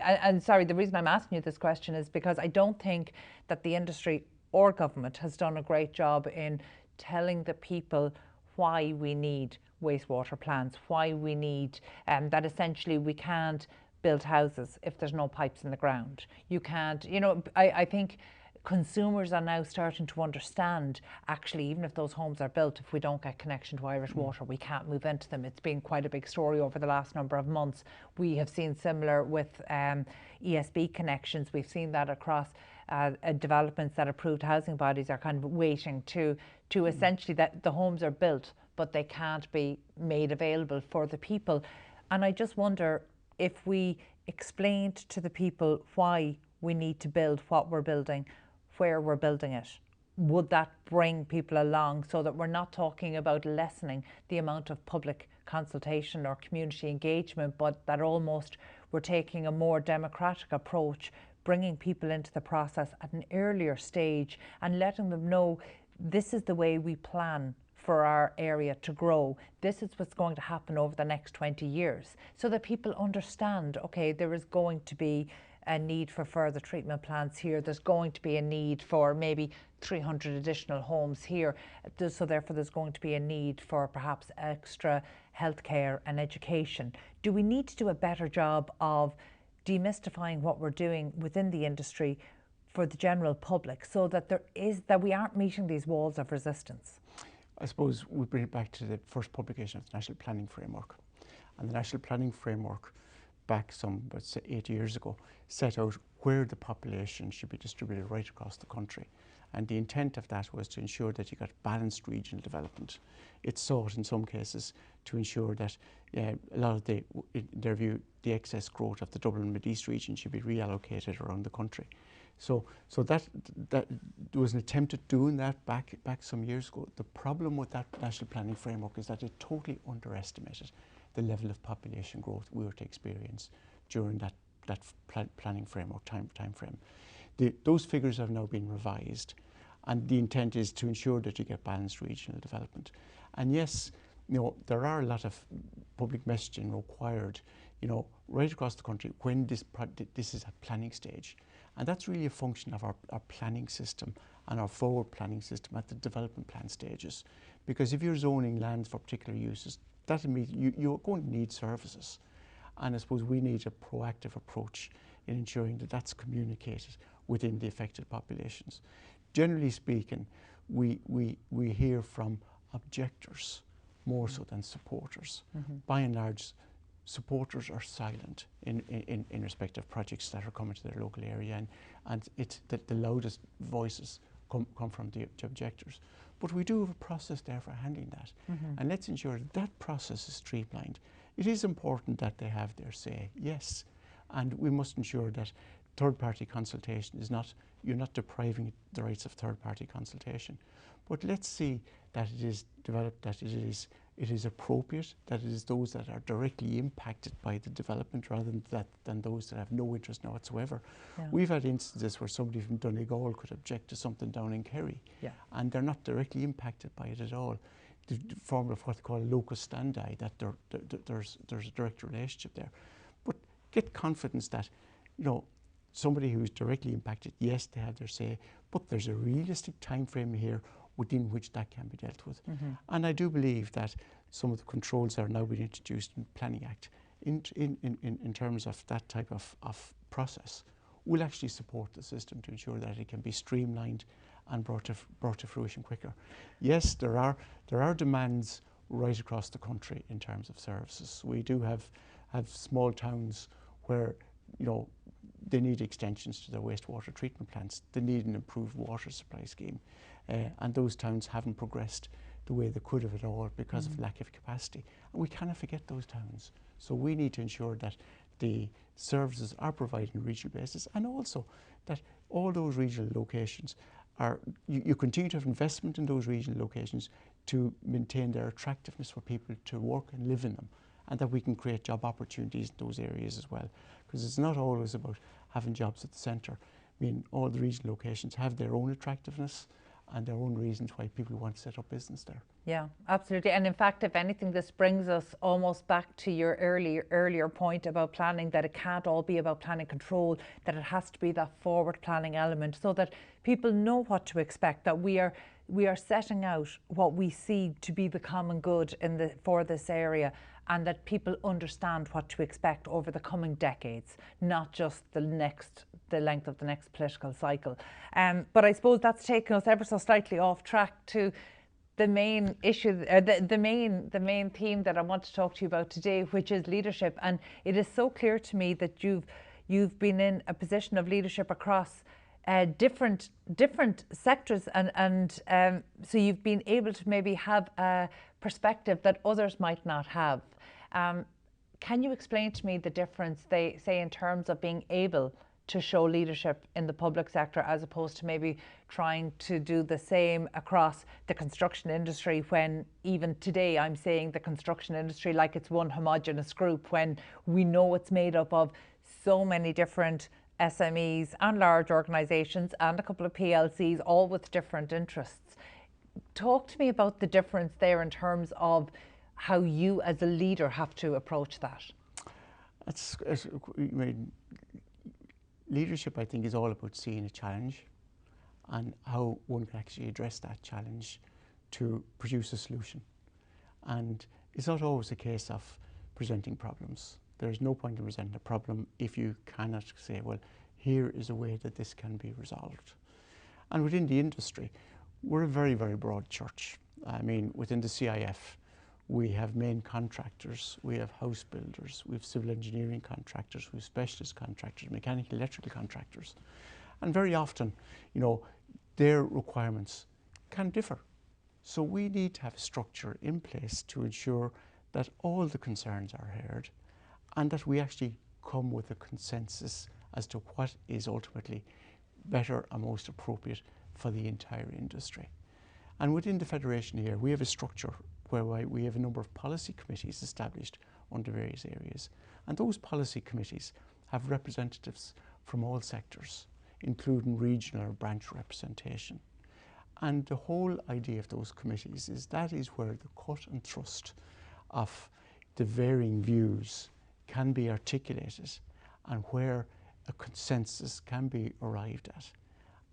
and sorry, the reason I'm asking you this question is because I don't think that the industry or government has done a great job in telling the people why we need wastewater plants, why we need that essentially we can't build houses if there's no pipes in the ground. You can't, you know, I think consumers are now starting to understand, actually, even if those homes are built, if we don't get connection to Irish water, we can't move into them. It's been quite a big story over the last number of months. We have seen similar with ESB connections. We've seen that across developments that approved housing bodies are kind of waiting to essentially that the homes are built, but they can't be made available for the people. And I just wonder if we explained to the people why we need to build what we're building, where we're building it, would that bring people along so that we're not talking about lessening the amount of public consultation or community engagement, but that almost we're taking a more democratic approach, bringing people into the process at an earlier stage and letting them know this is the way we plan for our area to grow. This is what's going to happen over the next 20 years, so that people understand, okay, there is going to be a need for further treatment plants here. There's going to be a need for maybe 300 additional homes here. So therefore there's going to be a need for perhaps extra healthcare and education. Do we need to do a better job of demystifying what we're doing within the industry for the general public, so that we aren't meeting these walls of resistance? I suppose we bring it back to the first publication of the National Planning Framework. And the National Planning Framework, back about 8 years ago, set out where the population should be distributed right across the country. And the intent of that was to ensure that you got balanced regional development. It sought in some cases to ensure that a lot of in their view, the excess growth of the Dublin Mid East region should be reallocated around the country. So that there was an attempt at doing that back some years ago. The problem with that National Planning Framework is that it totally underestimated the level of population growth we were to experience during that planning framework time frame. Those figures have now been revised, and the intent is to ensure that you get balanced regional development. And yes, you know, there are a lot of public messaging required, you know, right across the country when this is at planning stage. And that's really a function of our planning system and our forward planning system at the development plan stages. Because if you're zoning lands for particular uses, that means you're going to need services. And I suppose we need a proactive approach in ensuring that that's communicated within the affected populations. Generally speaking, we hear from objectors more so than supporters. Mm-hmm. By and large, supporters are silent in respect of projects that are coming to their local area, and it's the loudest voices come from the objectors. But we do have a process there for handling that. Mm-hmm. And let's ensure that process is streamlined. It is important that they have their say, yes, and we must ensure that third-party consultation is not, you're not depriving the rights of third-party consultation. But let's see that it is developed, that it is it is appropriate that it is those that are directly impacted by the development rather than those that have no interest now whatsoever. Yeah. We've had instances where somebody from Donegal could object to something down in Kerry, and they're not directly impacted by it at all. The form of what they call locus standi, that there's a direct relationship there. But get confidence that, you know, somebody who's directly impacted, yes, they have their say, but there's a realistic time frame here within which that can be dealt with. And I do believe that some of the controls that are now being introduced in the Planning Act in terms of that type of process will actually support the system to ensure that it can be streamlined and brought to fruition quicker. Yes, there are demands right across the country in terms of services. We do have small towns where, you know, they need extensions to their wastewater treatment plants. They need an improved water supply scheme. And those towns haven't progressed the way they could have at all because of lack of capacity. And we cannot forget those towns. So we need to ensure that the services are provided on a regional basis, and also that all those regional locations are, you continue to have investment in those regional locations to maintain their attractiveness for people to work and live in them, and that we can create job opportunities in those areas as well. Because it's not always about having jobs at the centre. I mean, all the regional locations have their own attractiveness and their own reasons why people want to set up business there. Yeah, absolutely. And in fact, if anything, this brings us almost back to your earlier point about planning, that it can't all be about planning control, that it has to be that forward planning element, so that people know what to expect, that we are setting out what we see to be the common good for this area, and that people understand what to expect over the coming decades, not just the length of the next political cycle. But I suppose that's taken us ever so slightly off track to the main issue, the main theme that I want to talk to you about today, which is leadership. And it is so clear to me that you've been in a position of leadership across different sectors, and so you've been able to maybe have a perspective that others might not have. Can you explain to me the difference, they say, in terms of being able to show leadership in the public sector as opposed to maybe trying to do the same across the construction industry, when even today I'm saying the construction industry like it's one homogenous group, when we know it's made up of so many different SMEs and large organisations and a couple of PLCs, all with different interests. Talk to me about the difference there in terms of how you as a leader have to approach that. Leadership, I think, is all about seeing a challenge and how one can actually address that challenge to produce a solution. And it's not always a case of presenting problems. There's no point in presenting a problem if you cannot say, well, here is a way that this can be resolved. And within the industry, we're a very, very broad church. I mean, within the CIF, we have main contractors, we have house builders, we have civil engineering contractors, we have specialist contractors, mechanical, electrical contractors. And very often, you know, their requirements can differ. So we need to have a structure in place to ensure that all the concerns are heard and that we actually come with a consensus as to what is ultimately better and most appropriate for the entire industry. And within the Federation here, we have a structure where we have a number of policy committees established under various areas. And those policy committees have representatives from all sectors, including regional or branch representation. And the whole idea of those committees is that is where the cut and thrust of the varying views can be articulated and where a consensus can be arrived at.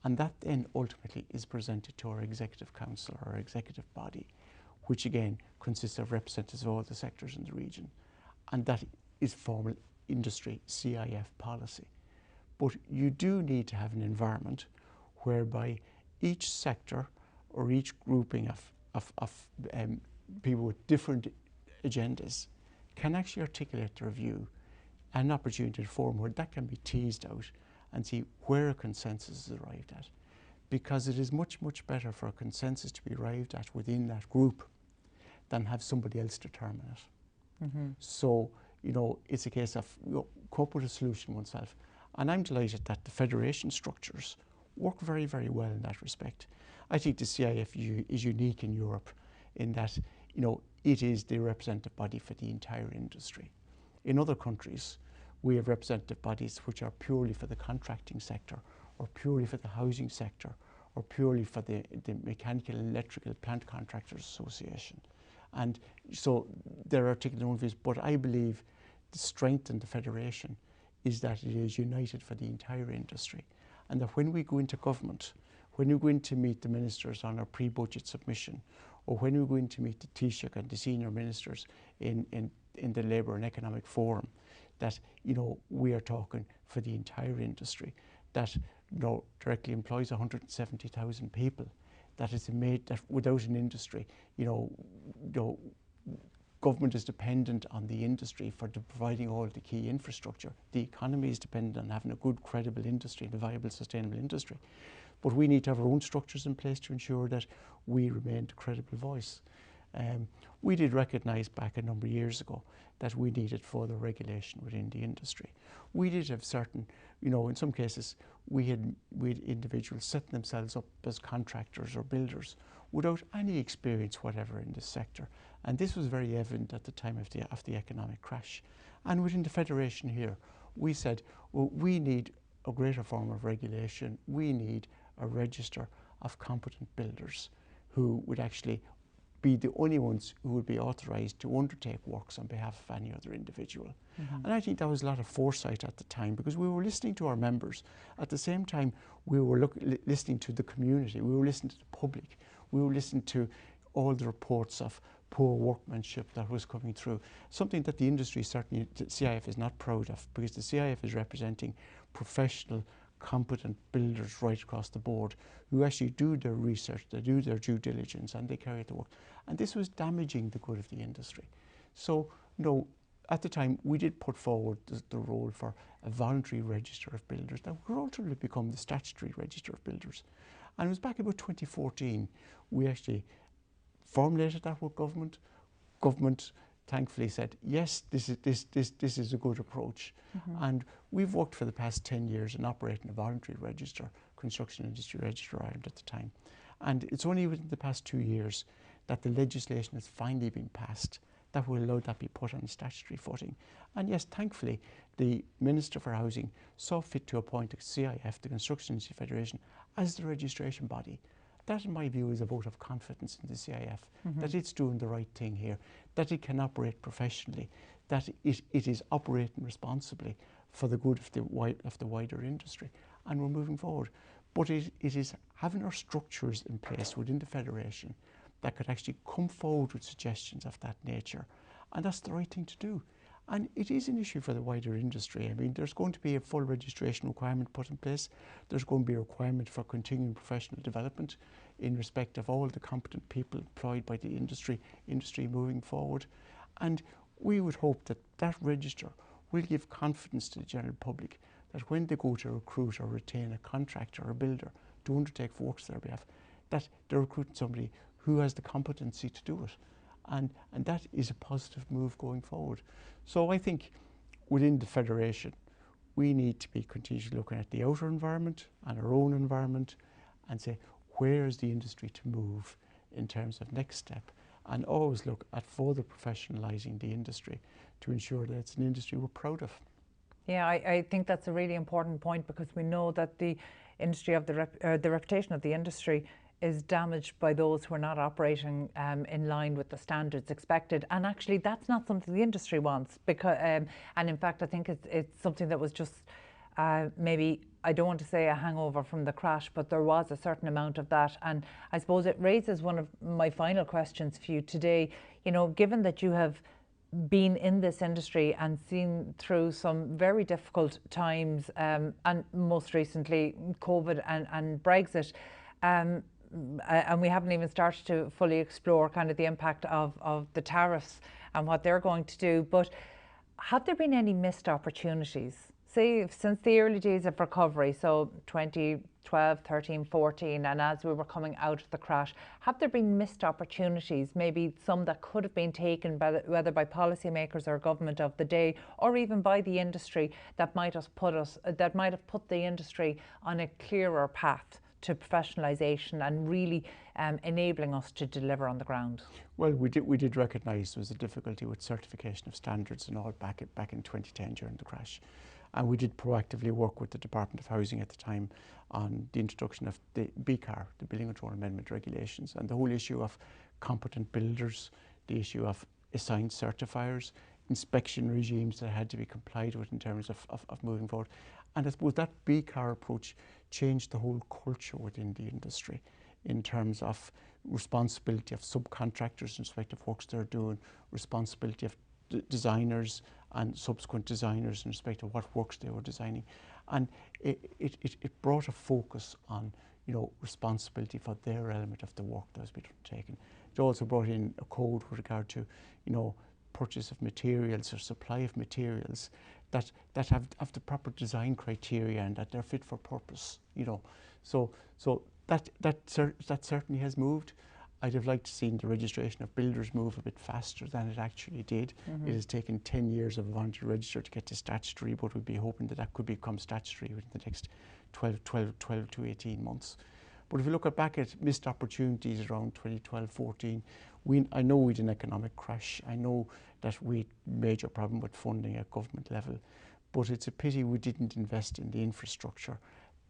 And that then ultimately is presented to our Executive Council, or our executive body, which again consists of representatives of all the sectors in the region. And that is formal industry CIF policy. But you do need to have an environment whereby each sector or each grouping of people with different agendas can actually articulate their view, an opportunity to form where that can be teased out and see where a consensus is arrived at. Because it is much, much better for a consensus to be arrived at within that group than have somebody else determine it. So, you know, it's a case of, you know, come up with a solution oneself. And I'm delighted that the federation structures work very, very well in that respect. I think the CIF is unique in Europe in that, you know, it is the representative body for the entire industry. In other countries, we have representative bodies which are purely for the contracting sector, or purely for the housing sector, or purely for the Mechanical and Electrical Plant Contractors Association. And so there are taking their own views, but I believe the strength in the federation is that it is united for the entire industry, and that when we go into government, when we go in to meet the ministers on our pre-budget submission, or when we go in to meet the Taoiseach and the senior ministers in the Labour and Economic Forum, that we are talking for the entire industry, that directly employs 170,000 people, that is made that without an industry, government is dependent on the industry for providing all the key infrastructure. The economy is dependent on having a good, credible industry and a viable, sustainable industry. But we need to have our own structures in place to ensure that we remain a credible voice. We did recognise back a number of years ago that we needed further regulation within the industry. We did have certain, in some cases, we had individuals setting themselves up as contractors or builders without any experience whatever in this sector. And this was very evident at the time of the economic crash. And within the Federation here, we said, well, we need a greater form of regulation. We need a register of competent builders who would actually be the only ones who would be authorised to undertake works on behalf of any other individual. Mm-hmm. And I think that was a lot of foresight at the time, because we were listening to our members. At the same time, we were listening to the community, we were listening to the public, we were listening to all the reports of poor workmanship that was coming through. Something that the industry, certainly the CIF, is not proud of, because the CIF is representing professional, competent builders right across the board who actually do their research, they do their due diligence, and they carry out the work. And this was damaging the good of the industry. So, at the time, we did put forward the role for a voluntary register of builders that would ultimately become the statutory register of builders. And it was back about 2014, we actually formulated that with government. Government thankfully said, yes, this is a good approach. Mm-hmm. And we've worked for the past 10 years in operating a voluntary register, Construction Industry Register Ireland at the time. And it's only within the past 2 years that the legislation has finally been passed that will allow that be put on a statutory footing. And yes, thankfully, the Minister for Housing saw fit to appoint the CIF, the Construction Industry Federation, as the registration body. That, in my view, is a vote of confidence in the CIF, mm-hmm. that it's doing the right thing here, that it can operate professionally, that it is operating responsibly for the good of the wider industry, and we're moving forward. But it is having our structures in place within the Federation that could actually come forward with suggestions of that nature, and that's the right thing to do. And it is an issue for the wider industry. I mean, there's going to be a full registration requirement put in place. There's going to be a requirement for continuing professional development in respect of all the competent people employed by the industry moving forward. And we would hope that that register will give confidence to the general public that when they go to recruit or retain a contractor or a builder to undertake works on their behalf, that they're recruiting somebody who has the competency to do it. And that is a positive move going forward. So I think within the Federation, we need to be continuously looking at the outer environment and our own environment and say, where is the industry to move in terms of next step? And always look at further professionalising the industry to ensure that it's an industry we're proud of. Yeah, I think that's a really important point, because we know that the industry of the reputation of the industry is damaged by those who are not operating in line with the standards expected. And actually, that's not something the industry wants. Because, and in fact, I think it's something that was just maybe, I don't want to say a hangover from the crash, but there was a certain amount of that. And I suppose it raises one of my final questions for you today. Given that you have been in this industry and seen through some very difficult times, and most recently COVID and Brexit, and we haven't even started to fully explore kind of the impact of the tariffs and what they're going to do. But have there been any missed opportunities, say, since the early days of recovery, so 2012, 13, 14, and as we were coming out of the crash, have there been missed opportunities, maybe some that could have been taken by whether by policymakers or government of the day, or even by the industry, that might have put the industry on a clearer path to professionalisation and really enabling us to deliver on the ground? Well, we did recognise there was a difficulty with certification of standards and all back in 2010 during the crash. And we did proactively work with the Department of Housing at the time on the introduction of the BCAR, the Building Control Amendment Regulations, and the whole issue of competent builders, the issue of assigned certifiers, inspection regimes that had to be complied with in terms of moving forward. And I suppose that BCAR approach changed the whole culture within the industry in terms of responsibility of subcontractors in respect of works they're doing, responsibility of designers and subsequent designers in respect of what works they were designing. And it brought a focus on, you know, responsibility for their element of the work that was being undertaken. It also brought in a code with regard to, you know, purchase of materials or supply of materials that have the proper design criteria and that they're fit for purpose, you know. So that certainly has moved. I'd have liked to see the registration of builders move a bit faster than it actually did. It has taken 10 years of a voluntary register to get to statutory, but we'd be hoping that that could become statutory within the next 12 to 18 months. But if you look back at missed opportunities around 2012-14, I know we had an economic crash. I know that we had major problem with funding at government level, but it's a pity we didn't invest in the infrastructure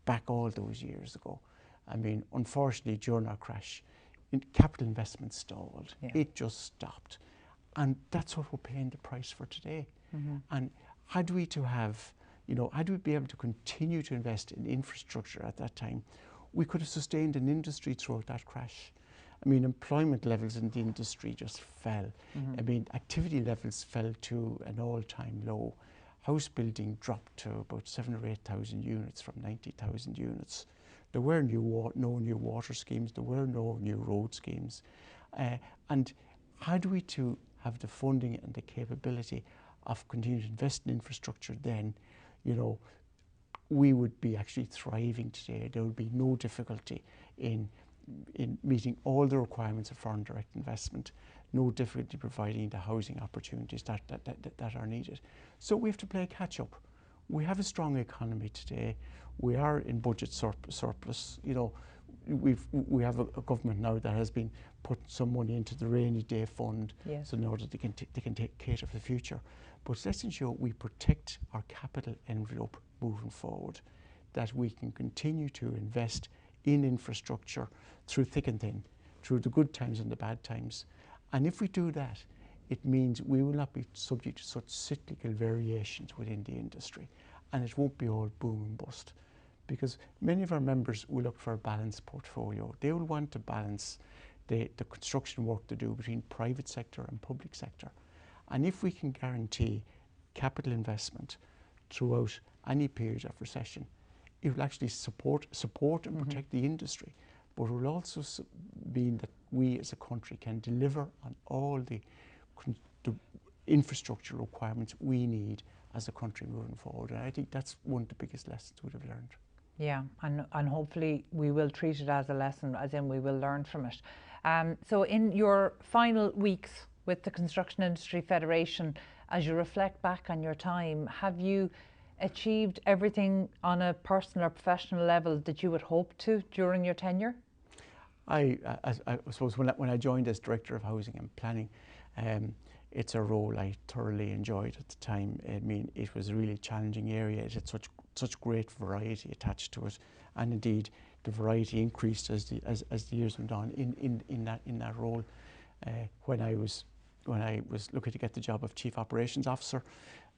back all those years ago. I mean, unfortunately, during our crash, capital investment stalled. Yeah. It just stopped. And that's what we're paying the price for today. And had we to have, you know, had we be able to continue to invest in infrastructure at that time, we could have sustained an industry throughout that crash. I mean, employment levels in the industry just fell. I mean, activity levels fell to an all-time low. House building dropped to about 7,000 or 8,000 units from 90,000 units. There were no new water schemes, there were no new road schemes. And had we to have the funding and the capability of continuing to invest in infrastructure then, you know, we would be actually thriving today. There would be no difficulty in meeting all the requirements of foreign direct investment, no difficulty providing the housing opportunities that are needed. So we have to play catch up. We have a strong economy today. We are in budget surplus. You know, we have a government now that has been putting some money into the rainy day fund, so in order they can cater for the future. But let's ensure we protect our capital envelope moving forward, that we can continue to invest in infrastructure through thick and thin, through the good times and the bad times. And if we do that, it means we will not be subject to such cyclical variations within the industry, and it won't be all boom and bust. Because many of our members will look for a balanced portfolio. They will want to balance the construction work they do between private sector and public sector. And if we can guarantee capital investment throughout any period of recession, it will actually support and protect the industry, but it will also mean that we as a country can deliver on all the infrastructure requirements we need as a country moving forward. And I think that's one of the biggest lessons we'd have learned. Yeah, and hopefully we will treat it as a lesson, as in we will learn from it. So in your final weeks with the Construction Industry Federation, as you reflect back on your time, have you achieved everything on a personal or professional level that you would hope to during your tenure? I suppose when I joined as Director of Housing and Planning, it's a role I thoroughly enjoyed at the time. I mean, it was a really challenging area. It had such great variety attached to it, and indeed the variety increased as the years went on in that role. When I was looking to get the job of Chief Operations Officer,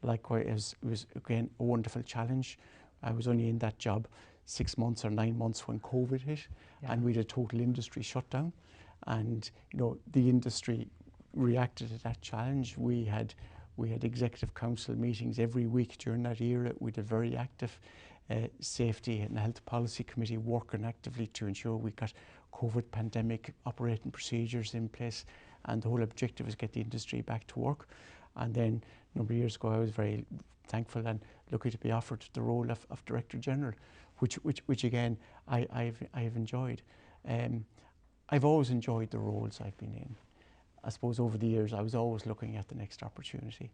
likewise it was again a wonderful challenge. I was only in that job 6 months or 9 months when COVID hit, and we had a total industry shutdown, and you know the industry reacted to that challenge. We had executive council meetings every week during that era. We had a very active safety and health policy committee working actively to ensure we got COVID pandemic operating procedures in place, and the whole objective was get the industry back to work. And then a number of years ago I was very thankful and lucky to be offered the role of Director General, which again I've enjoyed. I've always enjoyed the roles I've been in. I suppose over the years I was always looking at the next opportunity.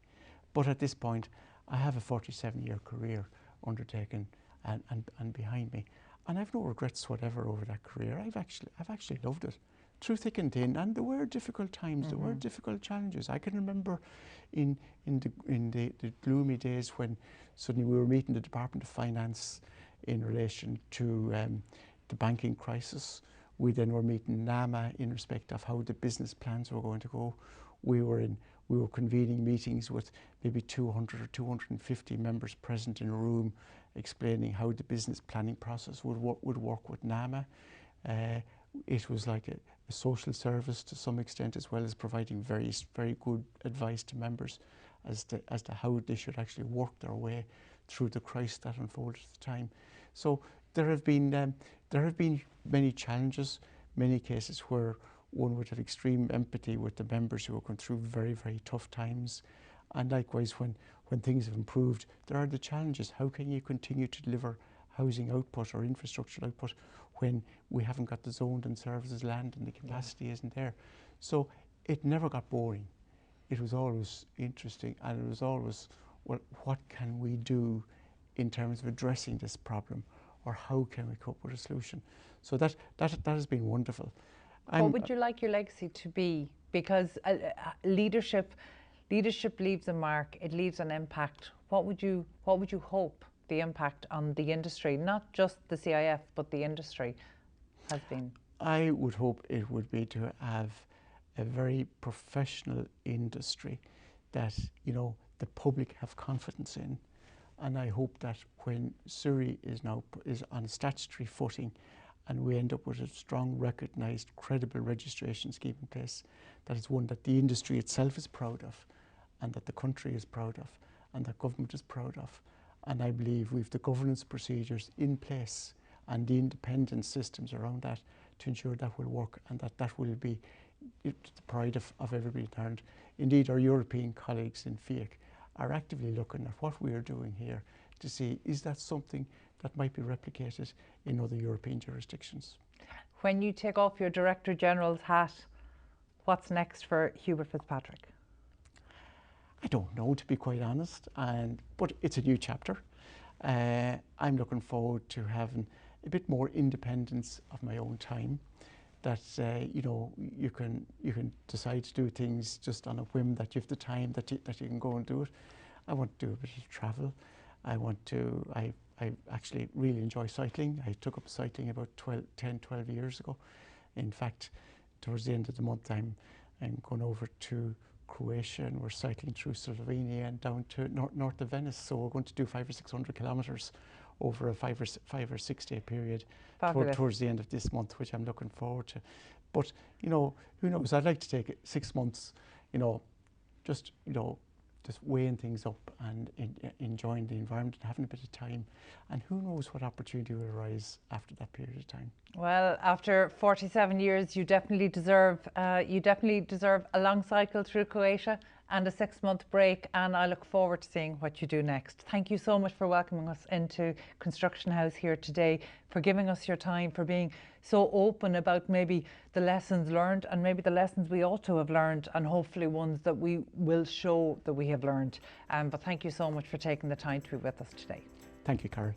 But at this point I have a 47-year career undertaken and behind me. and I've no regrets whatever over that career. I've actually loved it, through thick and thin. And there were difficult times, there were difficult challenges. I can remember in the gloomy days when suddenly we were meeting the Department of Finance in relation to the banking crisis. We then were meeting NAMA in respect of how the business plans were going to go. We were convening meetings with maybe 200 or 250 members present in a room, explaining how the business planning process would work with NAMA. It was like a social service to some extent, as well as providing very good advice to members as to how they should actually work their way through the crisis that unfolded at the time. So there have been many challenges, many cases where one would have extreme empathy with the members who are going through very, very tough times. And likewise, when things have improved, there are the challenges. How can you continue to deliver housing output or infrastructure output when we haven't got the zoned and services land and the capacity isn't there? So it never got boring. It was always interesting, and it was always, well, what can we do in terms of addressing this problem, or how can we cope with a solution? So that has been wonderful. What would you like your legacy to be? Because leadership leaves a mark, it leaves an impact. What would you hope the impact on the industry, not just the CIF, but the industry, has been? I would hope it would be to have a very professional industry that, you know, the public have confidence in. And I hope that when CIF is on a statutory footing and we end up with a strong, recognised, credible registration scheme in place, that is one that the industry itself is proud of, and that the country is proud of, and that government is proud of. And I believe we've the governance procedures in place and the independent systems around that to ensure that will work, and that will be the pride of everybody in Ireland. Indeed, our European colleagues in FIAC are actively looking at what we are doing here to see, is that something that might be replicated in other European jurisdictions. When you take off your Director General's hat, what's next for Hubert Fitzpatrick? I don't know, to be quite honest, but it's a new chapter. I'm looking forward to having a bit more independence of my own time. That you know, you can decide to do things just on a whim, that you have the time that you can go and do it. I want to do a bit of travel. I actually really enjoy cycling. I took up cycling about 10, 12 years ago. In fact, towards the end of the month, I'm going over to Croatia, and we're cycling through Slovenia and down to north of Venice. So we're going to do 500 or 600 kilometres over a 5 or 6 day period towards the end of this month, which I'm looking forward to. But, you know, who knows? I'd like to take 6 months, you know, just weighing things up and enjoying the environment and having a bit of time. And who knows what opportunity will arise after that period of time. Well, after 47 years, you definitely deserve a long cycle through Croatia and a 6-month break, and I look forward to seeing what you do next. Thank you so much for welcoming us into Construction House here today, for giving us your time, for being so open about maybe the lessons learned and maybe the lessons we ought to have learned, and hopefully ones that we will show that we have learned. But thank you so much for taking the time to be with us today. Thank you, Carol.